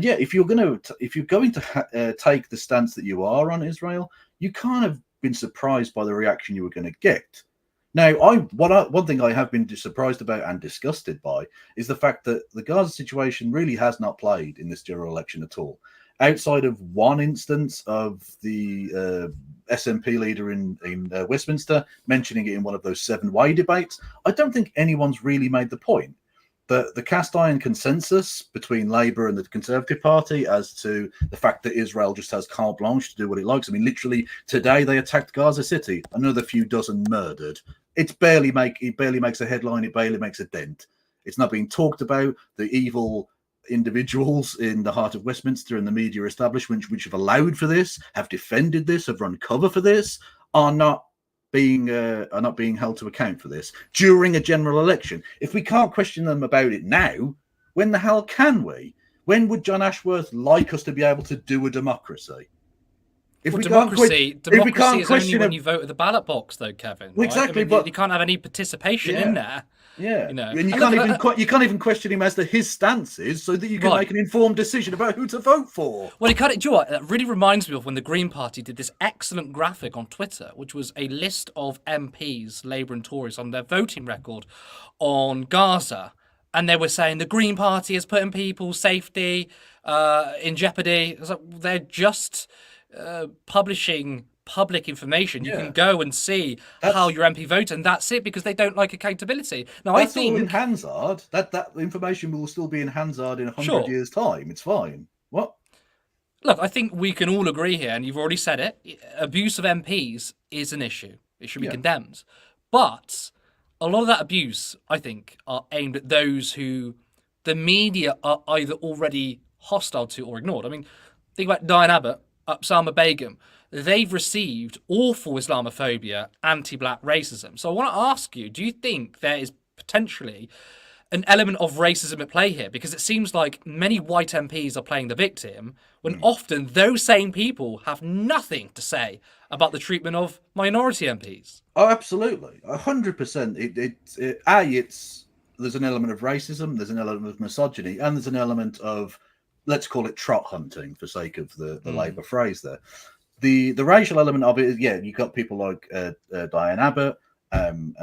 yeah, if you're going to take the stance that you are on Israel, you can't have been surprised by the reaction you were going to get. Now, one thing I have been surprised about and disgusted by is the fact that the Gaza situation really has not played in this general election at all. Outside of one instance of the SNP leader in Westminster mentioning it in one of those 7-way debates, I don't think anyone's really made the point. the cast iron consensus between Labour and the Conservative Party as to the fact that Israel just has carte blanche to do what it likes. I mean, literally today they attacked Gaza City, another few dozen murdered. It barely makes a headline. It barely makes a dent. It's not being talked about. The evil individuals in the heart of Westminster and the media establishment, which have allowed for this, have defended this, have run cover for this, are not being held to account for this during a general election. If we can't question them about it now, when the hell can we? When would John Ashworth like us to be able to do a democracy? Democracy is only when you vote at the ballot box, though, Kevin. Well, right? exactly, I mean, but you can't have any participation in there. Yeah, you know, and you can't even question him as to his stances, so that you can make an informed decision about who to vote for. Well, do you know what? That really reminds me of when the Green Party did this excellent graphic on Twitter, which was a list of MPs, Labour and Tories, on their voting record on Gaza, and they were saying the Green Party is putting people's safety in jeopardy. It was like, they're just publishing public information. You can go and see how your MP voted, and that's it, because they don't like accountability. Now, that's I think all in Hansard. That information will still be in Hansard in 100 years' time. It's fine. What? Look, I think we can all agree here, and you've already said it. Abuse of MPs is an issue. It should be condemned. But a lot of that abuse, I think, are aimed at those who the media are either already hostile to or ignored. I mean, think about Diane Abbott, Salma Begum. They've received awful Islamophobia, anti-black racism. So I want to ask you, do you think there is potentially an element of racism at play here? Because it seems like many white MPs are playing the victim, when often those same people have nothing to say about the treatment of minority MPs. Oh, absolutely. 100%. There's an element of racism, there's an element of misogyny, and there's an element of, let's call it trot hunting for sake of the Labour phrase there. The racial element of it is, you've got people like Diane Abbott and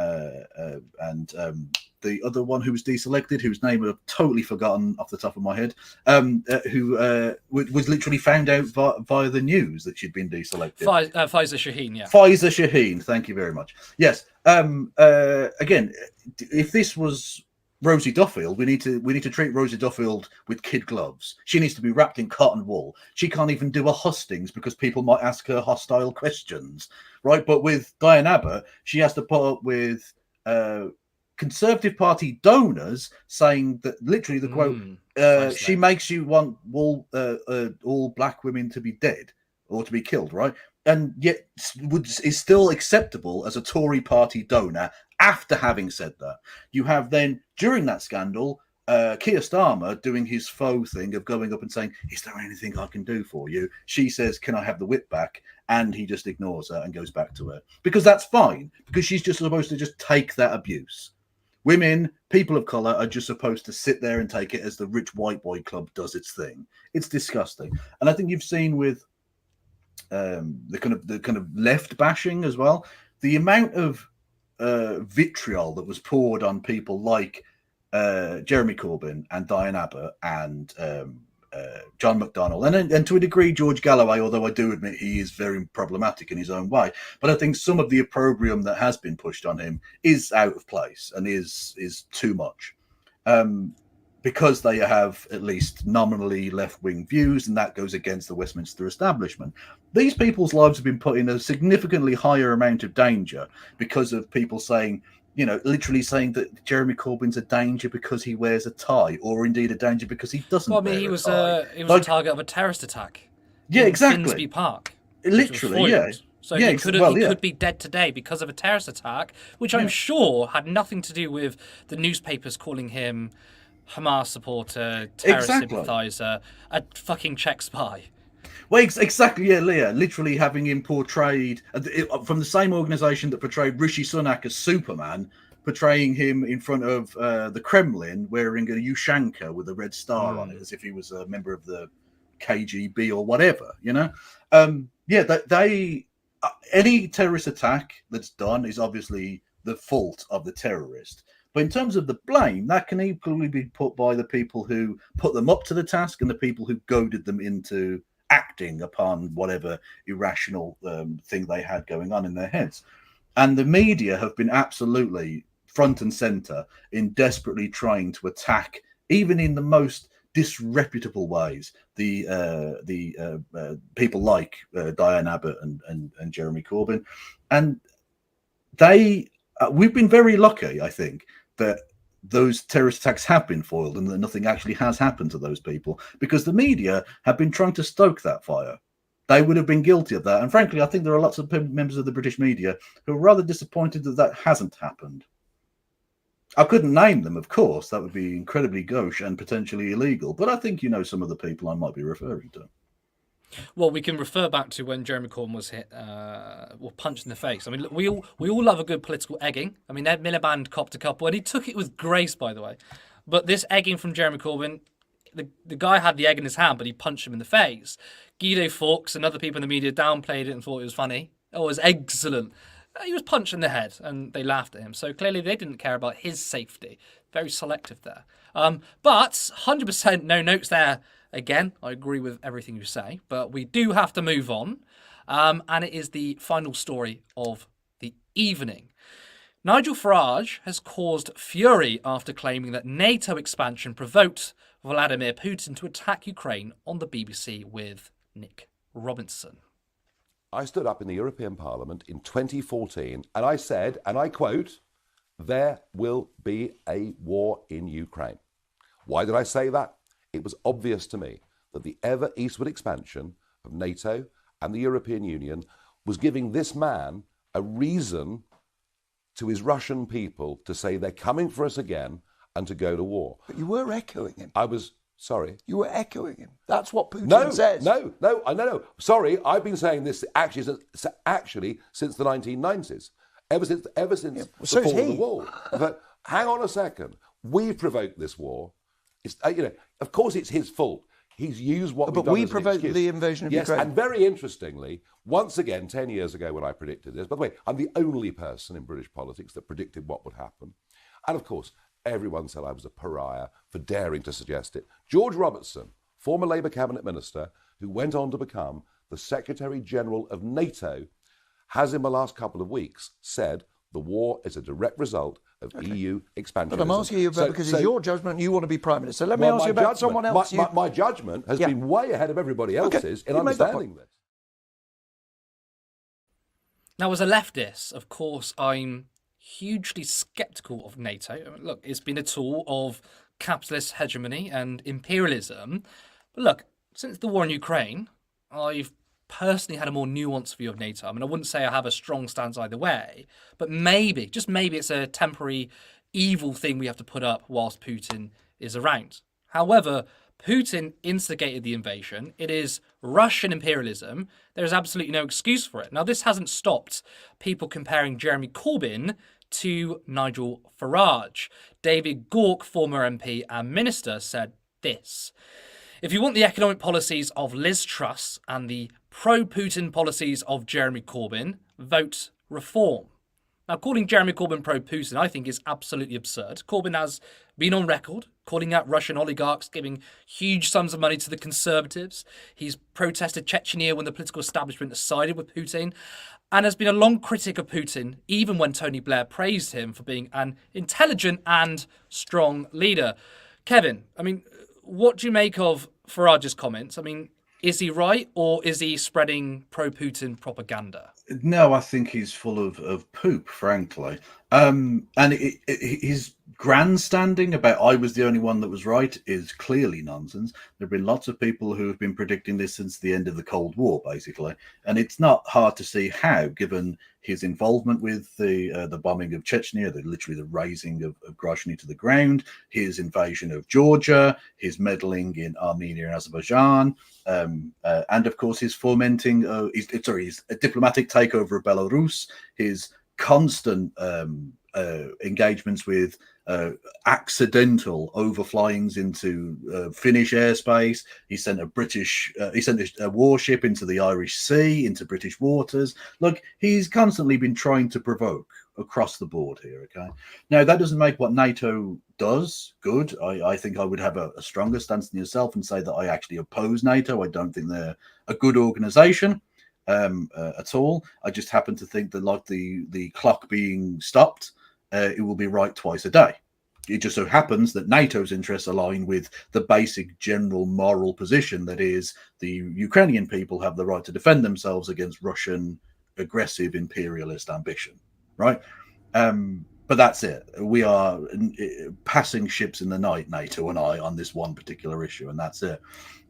the other one who was deselected, whose name I've totally forgotten off the top of my head, who was literally found out via the news that she'd been deselected. Faiza Shaheen, yeah. Faiza Shaheen, thank you very much. Yes. Again, if this was Rosie Duffield, we need to treat Rosie Duffield with kid gloves. She needs to be wrapped in cotton wool. She can't even do a hustings because people might ask her hostile questions, right? But with Diane Abbott, she has to put up with Conservative Party donors saying that, literally the quote, she makes you want all black women to be dead or to be killed, right? And yet is still acceptable as a Tory party donor after having said that. You have then, during that scandal, Keir Starmer doing his faux thing of going up and saying, is there anything I can do for you? She says, can I have the whip back? And he just ignores her and goes back to her. Because that's fine, because she's just supposed to just take that abuse. Women, people of colour, are just supposed to sit there and take it as the rich white boy club does its thing. It's disgusting. And I think you've seen with the kind of left bashing as well, the amount of vitriol that was poured on people like Jeremy Corbyn and Diane Abbott and John McDonnell and to a degree George Galloway, although I do admit he is very problematic in his own way. But I think some of the opprobrium that has been pushed on him is out of place and is too much. Because they have at least nominally left-wing views, and that goes against the Westminster establishment. These people's lives have been put in a significantly higher amount of danger because of people saying, literally saying that Jeremy Corbyn's a danger because he wears a tie, or indeed a danger because he doesn't. Well, I mean, he was a target of a terrorist attack. Yeah, exactly. Finsbury Park. Literally, yeah. So he could be dead today because of a terrorist attack, which I'm sure had nothing to do with the newspapers calling him Hamas supporter, terrorist sympathizer, a fucking Czech spy. Well, exactly, yeah, Leah. Literally having him portrayed from the same organisation that portrayed Rishi Sunak as Superman, portraying him in front of the Kremlin wearing a Ushanka with a red star on it, as if he was a member of the KGB or whatever, any terrorist attack that's done is obviously the fault of the terrorist. But in terms of the blame, that can equally be put by the people who put them up to the task and the people who goaded them into acting upon whatever irrational thing they had going on in their heads. And the media have been absolutely front and center in desperately trying to attack, even in the most disreputable ways, the people like Diane Abbott and Jeremy Corbyn. And we've been very lucky, I think, that those terrorist attacks have been foiled and that nothing actually has happened to those people, because the media have been trying to stoke that fire. They would have been guilty of that. And frankly, I think there are lots of members of the British media who are rather disappointed that that hasn't happened. I couldn't name them, of course. That would be incredibly gauche and potentially illegal. But I think you know some of the people I might be referring to. Well, we can refer back to when Jeremy Corbyn was hit, punched in the face. I mean, look, we all love a good political egging. I mean, Ed Miliband copped a couple, and he took it with grace, by the way. But this egging from Jeremy Corbyn, the guy had the egg in his hand, but he punched him in the face. Guido Fawkes and other people in the media downplayed it and thought it was funny. Oh, it was excellent. He was punched in the head, and they laughed at him. So clearly they didn't care about his safety. Very selective there. But 100% no notes there. Again, I agree with everything you say, but we do have to move on. And it is the final story of the evening. Nigel Farage has caused fury after claiming that NATO expansion provoked Vladimir Putin to attack Ukraine on the BBC with Nick Robinson. I stood up in the European Parliament in 2014 and I said, and I quote, "There will be a war in Ukraine." Why did I say that? It was obvious to me that the ever eastward expansion of NATO and the European Union was giving this man a reason to his Russian people to say they're coming for us again and to go to war. But you were echoing him. I was, sorry. You were echoing him. That's what Putin says. No. Sorry, I've been saying this actually since the 1990s. Ever since the fall of the wall. But hang on a second. We've provoked this war. It's, of course it's his fault. He's used what But we provoked the invasion of Ukraine. Yes, and very interestingly, once again, 10 years ago when I predicted this, by the way, I'm the only person in British politics that predicted what would happen. And of course, everyone said I was a pariah for daring to suggest it. George Robertson, former Labour cabinet minister, who went on to become the Secretary General of NATO, has in the last couple of weeks said the war is a direct result of EU expansion. But I'm asking you about, because it's your judgment and you want to be Prime Minister. Let me ask you about someone else. My judgment has been way ahead of everybody else's in understanding this. Now, as a leftist, of course, I'm hugely sceptical of NATO. Look, it's been a tool of capitalist hegemony and imperialism. But look, since the war in Ukraine, I've personally had a more nuanced view of NATO. I mean, I wouldn't say I have a strong stance either way, but maybe, just maybe, it's a temporary evil thing we have to put up whilst Putin is around. However, Putin instigated the invasion. It is Russian imperialism. There is absolutely no excuse for it. Now, this hasn't stopped people comparing Jeremy Corbyn to Nigel Farage. David Gauke, former MP and minister, said this: "If you want the economic policies of Liz Truss and the pro-Putin policies of Jeremy Corbyn, vote reform." Now, calling Jeremy Corbyn pro-Putin, I think, is absolutely absurd. Corbyn has been on record calling out Russian oligarchs giving huge sums of money to the Conservatives. He's protested Chechnya when the political establishment sided with Putin, and has been a long critic of Putin, even when Tony Blair praised him for being an intelligent and strong leader. Kevin, I mean, what do you make of Farage's comments? I mean, is he right, or is he spreading pro-Putin propaganda? No, I think he's full of poop, frankly. And his grandstanding about I was the only one that was right is clearly nonsense. There have been lots of people who have been predicting this since the end of the Cold War, basically. And it's not hard to see how, given his involvement with the bombing of Chechnya, literally the razing of Grozny to the ground, his invasion of Georgia, his meddling in Armenia and Azerbaijan, and of course his fomenting, his diplomatic takeover of Belarus, his constant engagements with accidental overflyings into Finnish airspace. He sent a warship into the Irish Sea, into British waters. Look, he's constantly been trying to provoke across the board here. Okay, now that doesn't make what NATO does good. I think I would have a stronger stance than yourself and say that I actually oppose NATO. I don't think they're a good organization at all. I just happen to think that, like the clock being stopped, it will be right twice a day. It just so happens that NATO's interests align with the basic general moral position that is the Ukrainian people have the right to defend themselves against Russian aggressive imperialist ambition, right? But that's it. We are passing ships in the night, NATO and I, on this one particular issue, and that's it.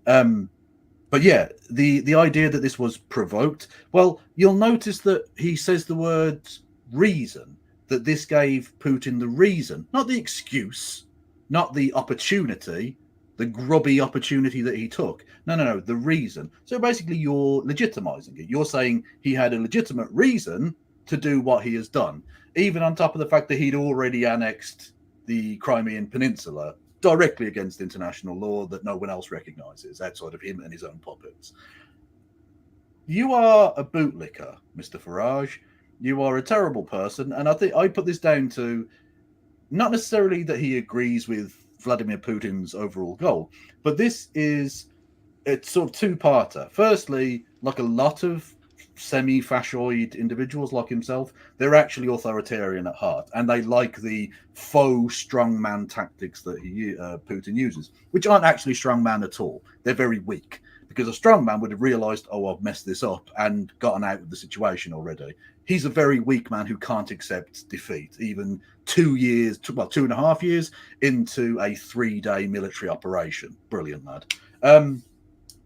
But yeah, the idea that this was provoked, well, you'll notice that he says the word reason, that this gave Putin the reason, not the excuse, not the opportunity, the grubby opportunity that he took. No, the reason. So basically you're legitimizing it. You're saying he had a legitimate reason to do what he has done, even on top of the fact that he'd already annexed the Crimean Peninsula directly against international law that no one else recognizes outside of him and his own puppets. You are a bootlicker, Mr. Farage. You are a terrible person, and I think I put this down to not necessarily that he agrees with Vladimir Putin's overall goal, but it's sort of two-parter. Firstly, like a lot of semi-fascioid individuals like himself, they're actually authoritarian at heart, and they like the faux strongman tactics that Putin uses, which aren't actually strongman at all. They're very weak, because a strongman would have realized, oh, I've messed this up, and gotten out of the situation already. He's a very weak man who can't accept defeat, even 2.5 years into a 3-day military operation. Brilliant lad.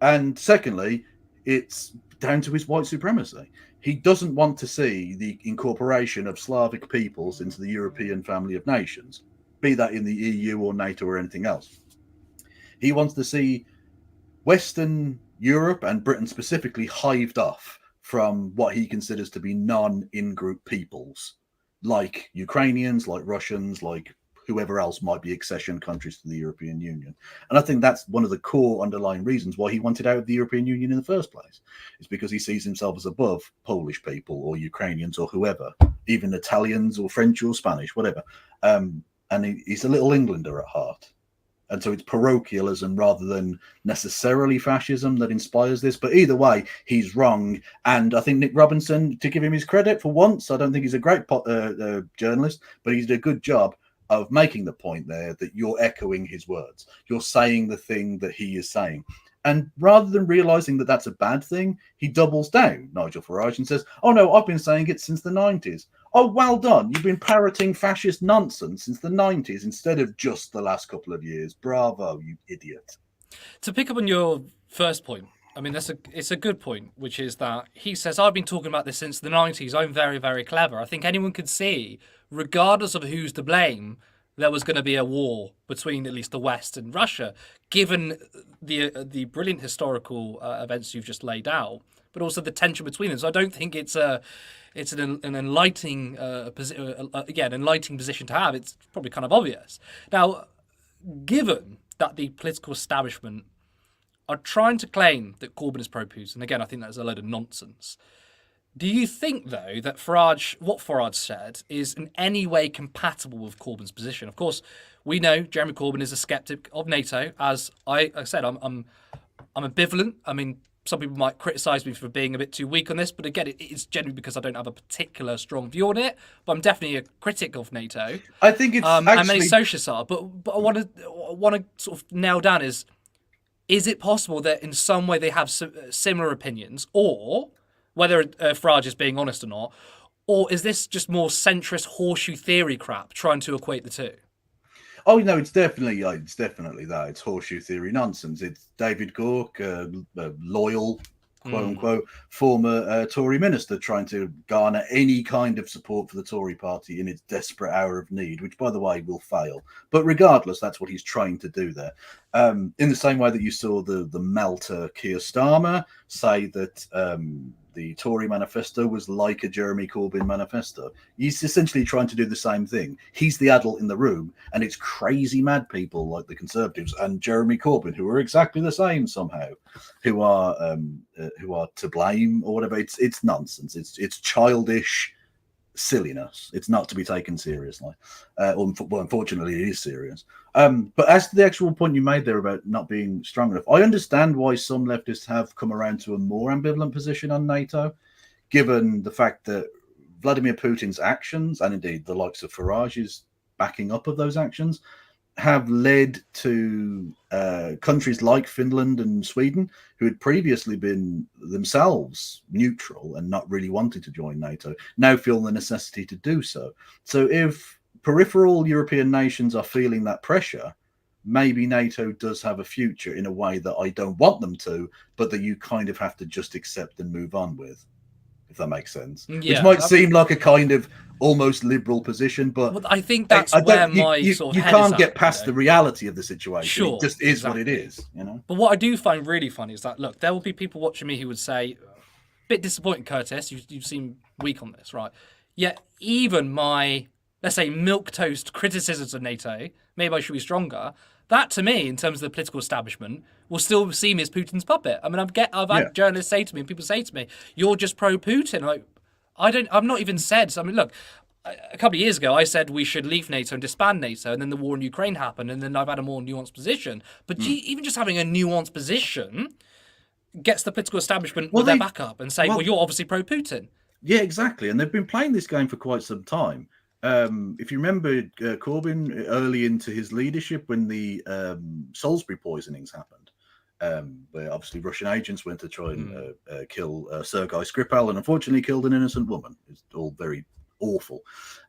And secondly, it's down to his white supremacy. He doesn't want to see the incorporation of Slavic peoples into the European family of nations, be that in the EU or NATO or anything else. He wants to see Western Europe and Britain specifically hived off from what he considers to be non-in-group peoples, like Ukrainians, like Russians, like whoever else might be accession countries to the European Union. And I think that's one of the core underlying reasons why he wanted out of the European Union in the first place. It's because he sees himself as above Polish people or Ukrainians or whoever, even Italians or French or Spanish, whatever. And he's a little Englander at heart. And so it's parochialism rather than necessarily fascism that inspires this. But either way, he's wrong. And I think Nick Robinson, to give him his credit for once, I don't think he's a great journalist, but he did a good job of making the point there that you're echoing his words. You're saying the thing that he is saying. And rather than realizing that that's a bad thing, he doubles down, Nigel Farage, and says, oh, no, I've been saying it since the 90s. Oh, well done. You've been parroting fascist nonsense since the 90s instead of just the last couple of years. Bravo, you idiot. To pick up on your first point, I mean, it's a good point, which is that he says, I've been talking about this since the 90s. I'm very, very clever. I think anyone could see, regardless of who's to blame, there was going to be a war between at least the West and Russia, given the brilliant historical events you've just laid out, but also the tension between them. So I don't think it's an enlightening enlightening position to have. It's probably kind of obvious. Now, given that the political establishment are trying to claim that Corbyn is pro-Putin, again, I think that's a load of nonsense. Do you think, though, that what Farage said is in any way compatible with Corbyn's position? Of course, we know Jeremy Corbyn is a skeptic of NATO. As I said, I'm ambivalent. I mean, some people might criticise me for being a bit too weak on this, but again, it's generally because I don't have a particular strong view on it. But I'm definitely a critic of NATO. I think it's and many socialists are. But I want to sort of nail down is it possible that in some way they have similar opinions, or whether Farage is being honest or not, or is this just more centrist horseshoe theory crap trying to equate the two? Oh no, it's definitely that. It's horseshoe theory nonsense. It's David Gauke, a loyal, quote unquote, former Tory minister, trying to garner any kind of support for the Tory party in its desperate hour of need, which, by the way, will fail. But regardless, that's what he's trying to do there. In the same way that you saw the melter Keir Starmer say that the Tory manifesto was like a Jeremy Corbyn manifesto. He's essentially trying to do the same thing. He's the adult in the room, and it's crazy mad people like the Conservatives and Jeremy Corbyn who are exactly the same somehow, who are to blame or whatever. It's nonsense. It's childish silliness. It's not to be taken seriously. Well, unfortunately, it is serious. But as to the actual point you made there about not being strong enough, I understand why some leftists have come around to a more ambivalent position on NATO, given the fact that Vladimir Putin's actions, and indeed the likes of Farage's backing up of those actions, have led to countries like Finland and Sweden, who had previously been themselves neutral and not really wanting to join NATO, now feel the necessity to do so. So if peripheral European nations are feeling that pressure, maybe NATO does have a future in a way that I don't want them to, but that you kind of have to just accept and move on with, if that makes sense. Yeah, which might seem like a kind of almost liberal position, but well, I think that's where you can't get past the reality of the situation. Sure, it just is exactly what it is, you know. But what I do find really funny is that, look, there will be people watching me who would say, bit disappointed, Curtis, you seem weak on this, right? Yet even my, let's say, milquetoast criticisms of NATO, maybe I should be stronger, that to me, in terms of the political establishment, will still see me as Putin's puppet. I mean, I've had journalists say to me, and people say to me, "You're just pro-Putin." Like, I've not even said. I mean, look, a couple of years ago, I said we should leave NATO and disband NATO, and then the war in Ukraine happened, and then I've had a more nuanced position. But even just having a nuanced position gets the political establishment with their backup and say, "Well, you're obviously pro-Putin." Yeah, exactly. And they've been playing this game for quite some time. If you remember Corbyn early into his leadership when the Salisbury poisonings happened, where obviously Russian agents went to try and kill Sergei Skripal, and unfortunately killed an innocent woman. It's all very awful.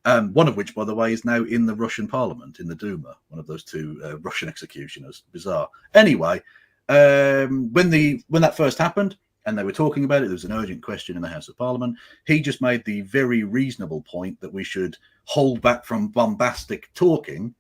One of which, by the way, is now in the Russian parliament, in the Duma, one of those two Russian executioners. Bizarre. Anyway, when that first happened, and they were talking about it, there was an urgent question in the House of Parliament. He just made the very reasonable point that we should hold back from bombastic talking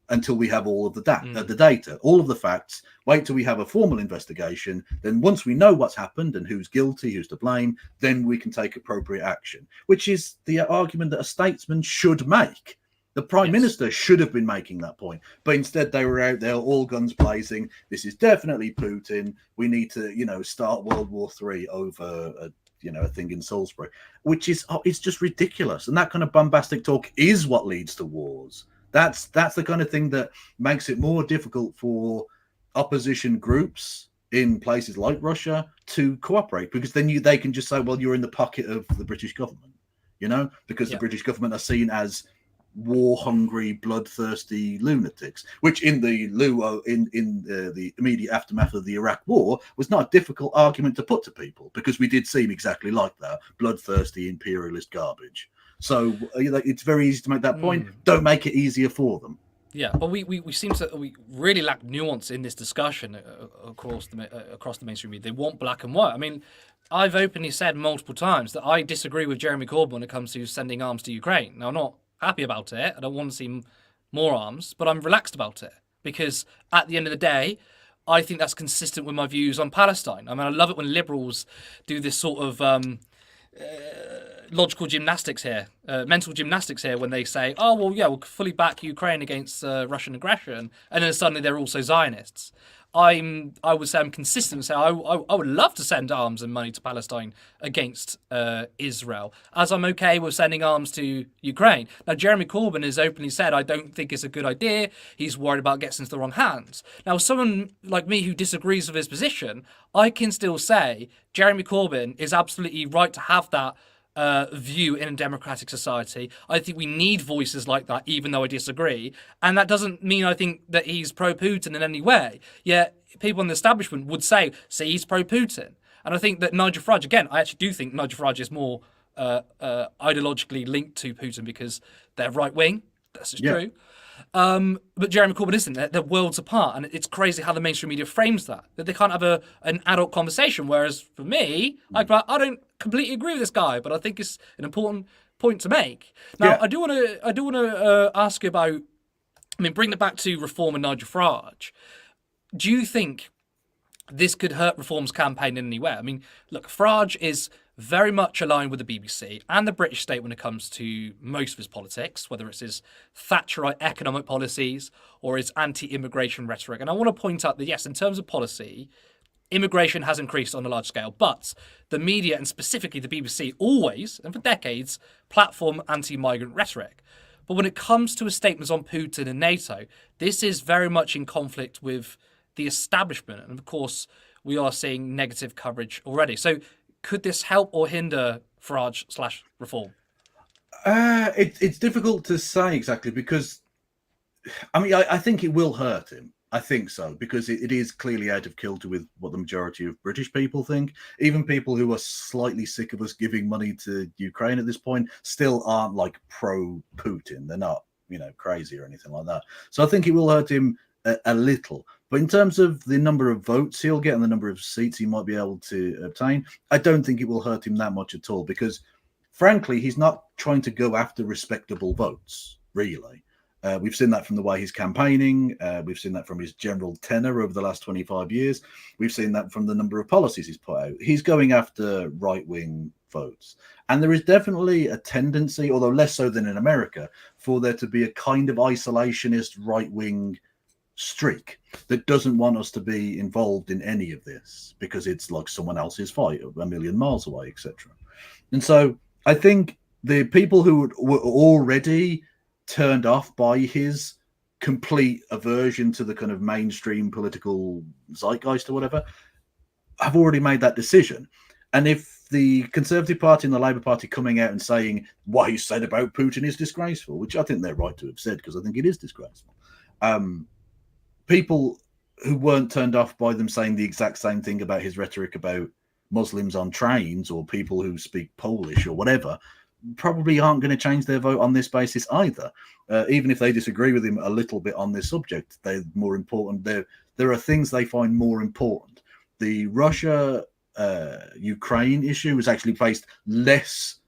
until we have all of the data, all of the facts, wait till we have a formal investigation. Then once we know what's happened and who's guilty, who's to blame, then we can take appropriate action, which is the argument that a statesman should make. The Prime Minister should have been making that point, but instead they were out there all guns blazing. This is definitely Putin. We need to, start World War III over a thing in Salisbury, which is it's just ridiculous. And that kind of bombastic talk is what leads to wars. That's the kind of thing that makes it more difficult for opposition groups in places like Russia to cooperate, because then they can just say, well, you're in the pocket of the British government, because the British government are seen as war-hungry, bloodthirsty lunatics, which in the the immediate aftermath of the Iraq War was not a difficult argument to put to people, because we did seem exactly like that, bloodthirsty imperialist garbage. So it's very easy to make that point. Don't make it easier for them. Yeah, but we really lack nuance in this discussion across the mainstream media. They want black and white. I mean, I've openly said multiple times that I disagree with Jeremy Corbyn when it comes to sending arms to Ukraine. Now, I'm not happy about it. I don't want to see more arms, but I'm relaxed about it, because at the end of the day, I think that's consistent with my views on Palestine. I mean, I love it when liberals do this sort of logical gymnastics here, mental gymnastics here, when they say, oh, well, yeah, we'll fully back Ukraine against Russian aggression, and then suddenly they're also Zionists. I would say I'm consistent and say I would love to send arms and money to Palestine against Israel, as I'm okay with sending arms to Ukraine. Now, Jeremy Corbyn has openly said, I don't think it's a good idea. He's worried about getting into the wrong hands. Now, someone like me who disagrees with his position, I can still say Jeremy Corbyn is absolutely right to have that view in a democratic society. I think we need voices like that, even though I disagree. And that doesn't mean I think that he's pro-Putin in any way. Yet people in the establishment would say, see, he's pro-Putin. And I think that Nigel Farage, again, I actually do think Nigel Farage is more ideologically linked to Putin because they're right-wing. That's just true. But Jeremy Corbyn isn't. They're worlds apart, and it's crazy how the mainstream media frames that they can't have an adult conversation. Whereas for me, I don't completely agree with this guy, but I think it's an important point to make. Now, I do want to ask you about. I mean, bring it back to Reform and Nigel Farage. Do you think this could hurt Reform's campaign in any way? I mean, look, Farage is very much aligned with the BBC and the British state when it comes to most of his politics, whether it's his Thatcherite economic policies or his anti-immigration rhetoric. And I want to point out that, yes, in terms of policy, immigration has increased on a large scale, but the media, and specifically the BBC, always, and for decades, platform anti-migrant rhetoric. But when it comes to his statements on Putin and NATO, this is very much in conflict with the establishment. And of course, we are seeing negative coverage already. So could this help or hinder Farage/Reform? It's difficult to say exactly because, I mean, I think it will hurt him. I think so, because it is clearly out of kilter with what the majority of British people think. Even people who are slightly sick of us giving money to Ukraine at this point still aren't like pro-Putin. They're not, crazy or anything like that. So I think it will hurt him a little. But in terms of the number of votes he'll get and the number of seats he might be able to obtain, I don't think it will hurt him that much at all, because frankly, he's not trying to go after respectable votes, really. We've seen that from the way he's campaigning. We've seen that from his general tenor over the last 25 years. We've seen that from the number of policies he's put out. He's going after right-wing votes. And there is definitely a tendency, although less so than in America, for there to be a kind of isolationist right-wing streak that doesn't want us to be involved in any of this because it's like someone else's fight a million miles away, etc. And so I think the people who were already turned off by his complete aversion to the kind of mainstream political zeitgeist or whatever have already made that decision. And if the Conservative Party and the Labour Party coming out and saying what he said about Putin is disgraceful, which I think they're right to have said because I think it is disgraceful, people who weren't turned off by them saying the exact same thing about his rhetoric about Muslims on trains or people who speak Polish or whatever probably aren't going to change their vote on this basis either. Even if they disagree with him a little bit on this subject, they're more important. There are things they find more important. The Russia Ukraine issue has actually faced less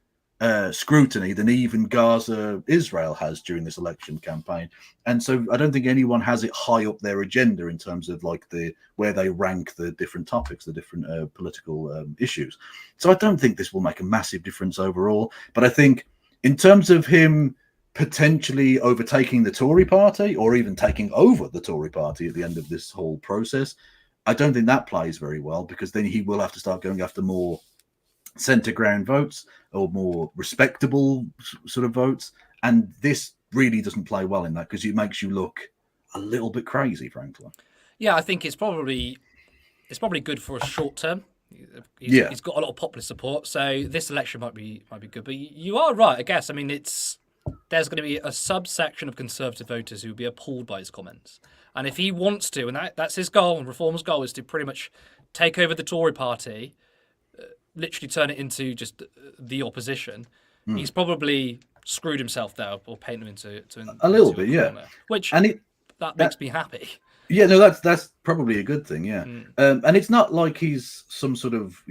scrutiny than even Gaza Israel has during this election campaign, and so I don't think anyone has it high up their agenda in terms of like where they rank the different topics, the different political issues. So I don't think this will make a massive difference overall, but I think in terms of him potentially overtaking the Tory party or even taking over the Tory party at the end of this whole process, I don't think that plays very well, because then he will have to start going after more centre ground votes or more respectable sort of votes, and this really doesn't play well in that because it makes you look a little bit crazy, frankly. Yeah, I think it's probably good for a short term. He's got a lot of popular support, so this election might be good. But you are right, I guess. I mean, there's going to be a subsection of Conservative voters who will be appalled by his comments, and if he wants to, and that's his goal, and Reform's goal is to pretty much take over the Tory party, literally turn it into just the opposition. He's probably screwed himself there, or painted him into a little bit, yeah. Which that makes me happy. Yeah, no, that's probably a good thing, yeah. And it's not like he's some sort of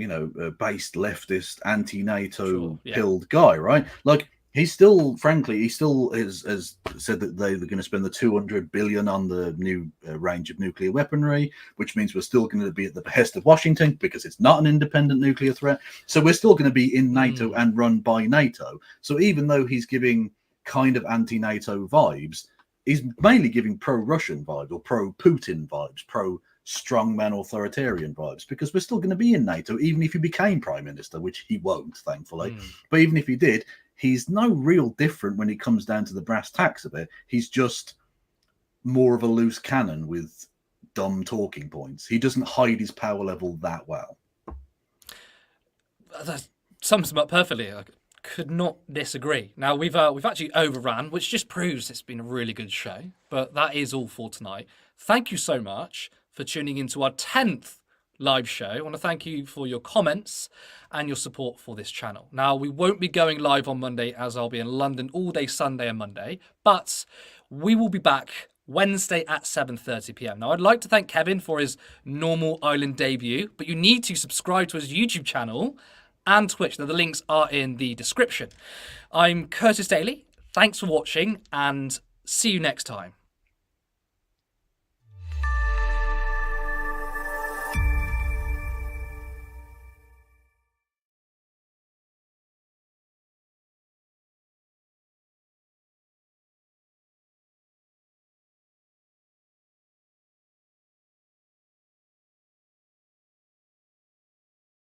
based leftist, anti-NATO pilled guy, right? Like he still has said that they're going to spend the 200 billion on the new range of nuclear weaponry, which means we're still going to be at the behest of Washington because it's not an independent nuclear threat. So we're still going to be in NATO and run by NATO. So even though he's giving kind of anti-NATO vibes, he's mainly giving pro-Russian vibes or pro-Putin vibes, pro-strongman authoritarian vibes, because we're still going to be in NATO, even if he became prime minister, which he won't, thankfully. But even if he did, he's no real different when it comes down to the brass tacks of it. He's just more of a loose cannon with dumb talking points. He doesn't hide his power level that well. That sums him up perfectly. I could not disagree. Now, we've actually overran, which just proves it's been a really good show. But that is all for tonight. Thank you so much for tuning into our 10th live show. I want to thank you for your comments and your support for this channel. Now, we won't be going live on Monday, as I'll be in London all day Sunday and Monday, but we will be back Wednesday at 7:30 p.m. Now, I'd like to thank Kevin for his normal island debut, but you need to subscribe to his YouTube channel and Twitch. Now, the links are in the description. I'm Curtis Daly. Thanks for watching, and see you next time.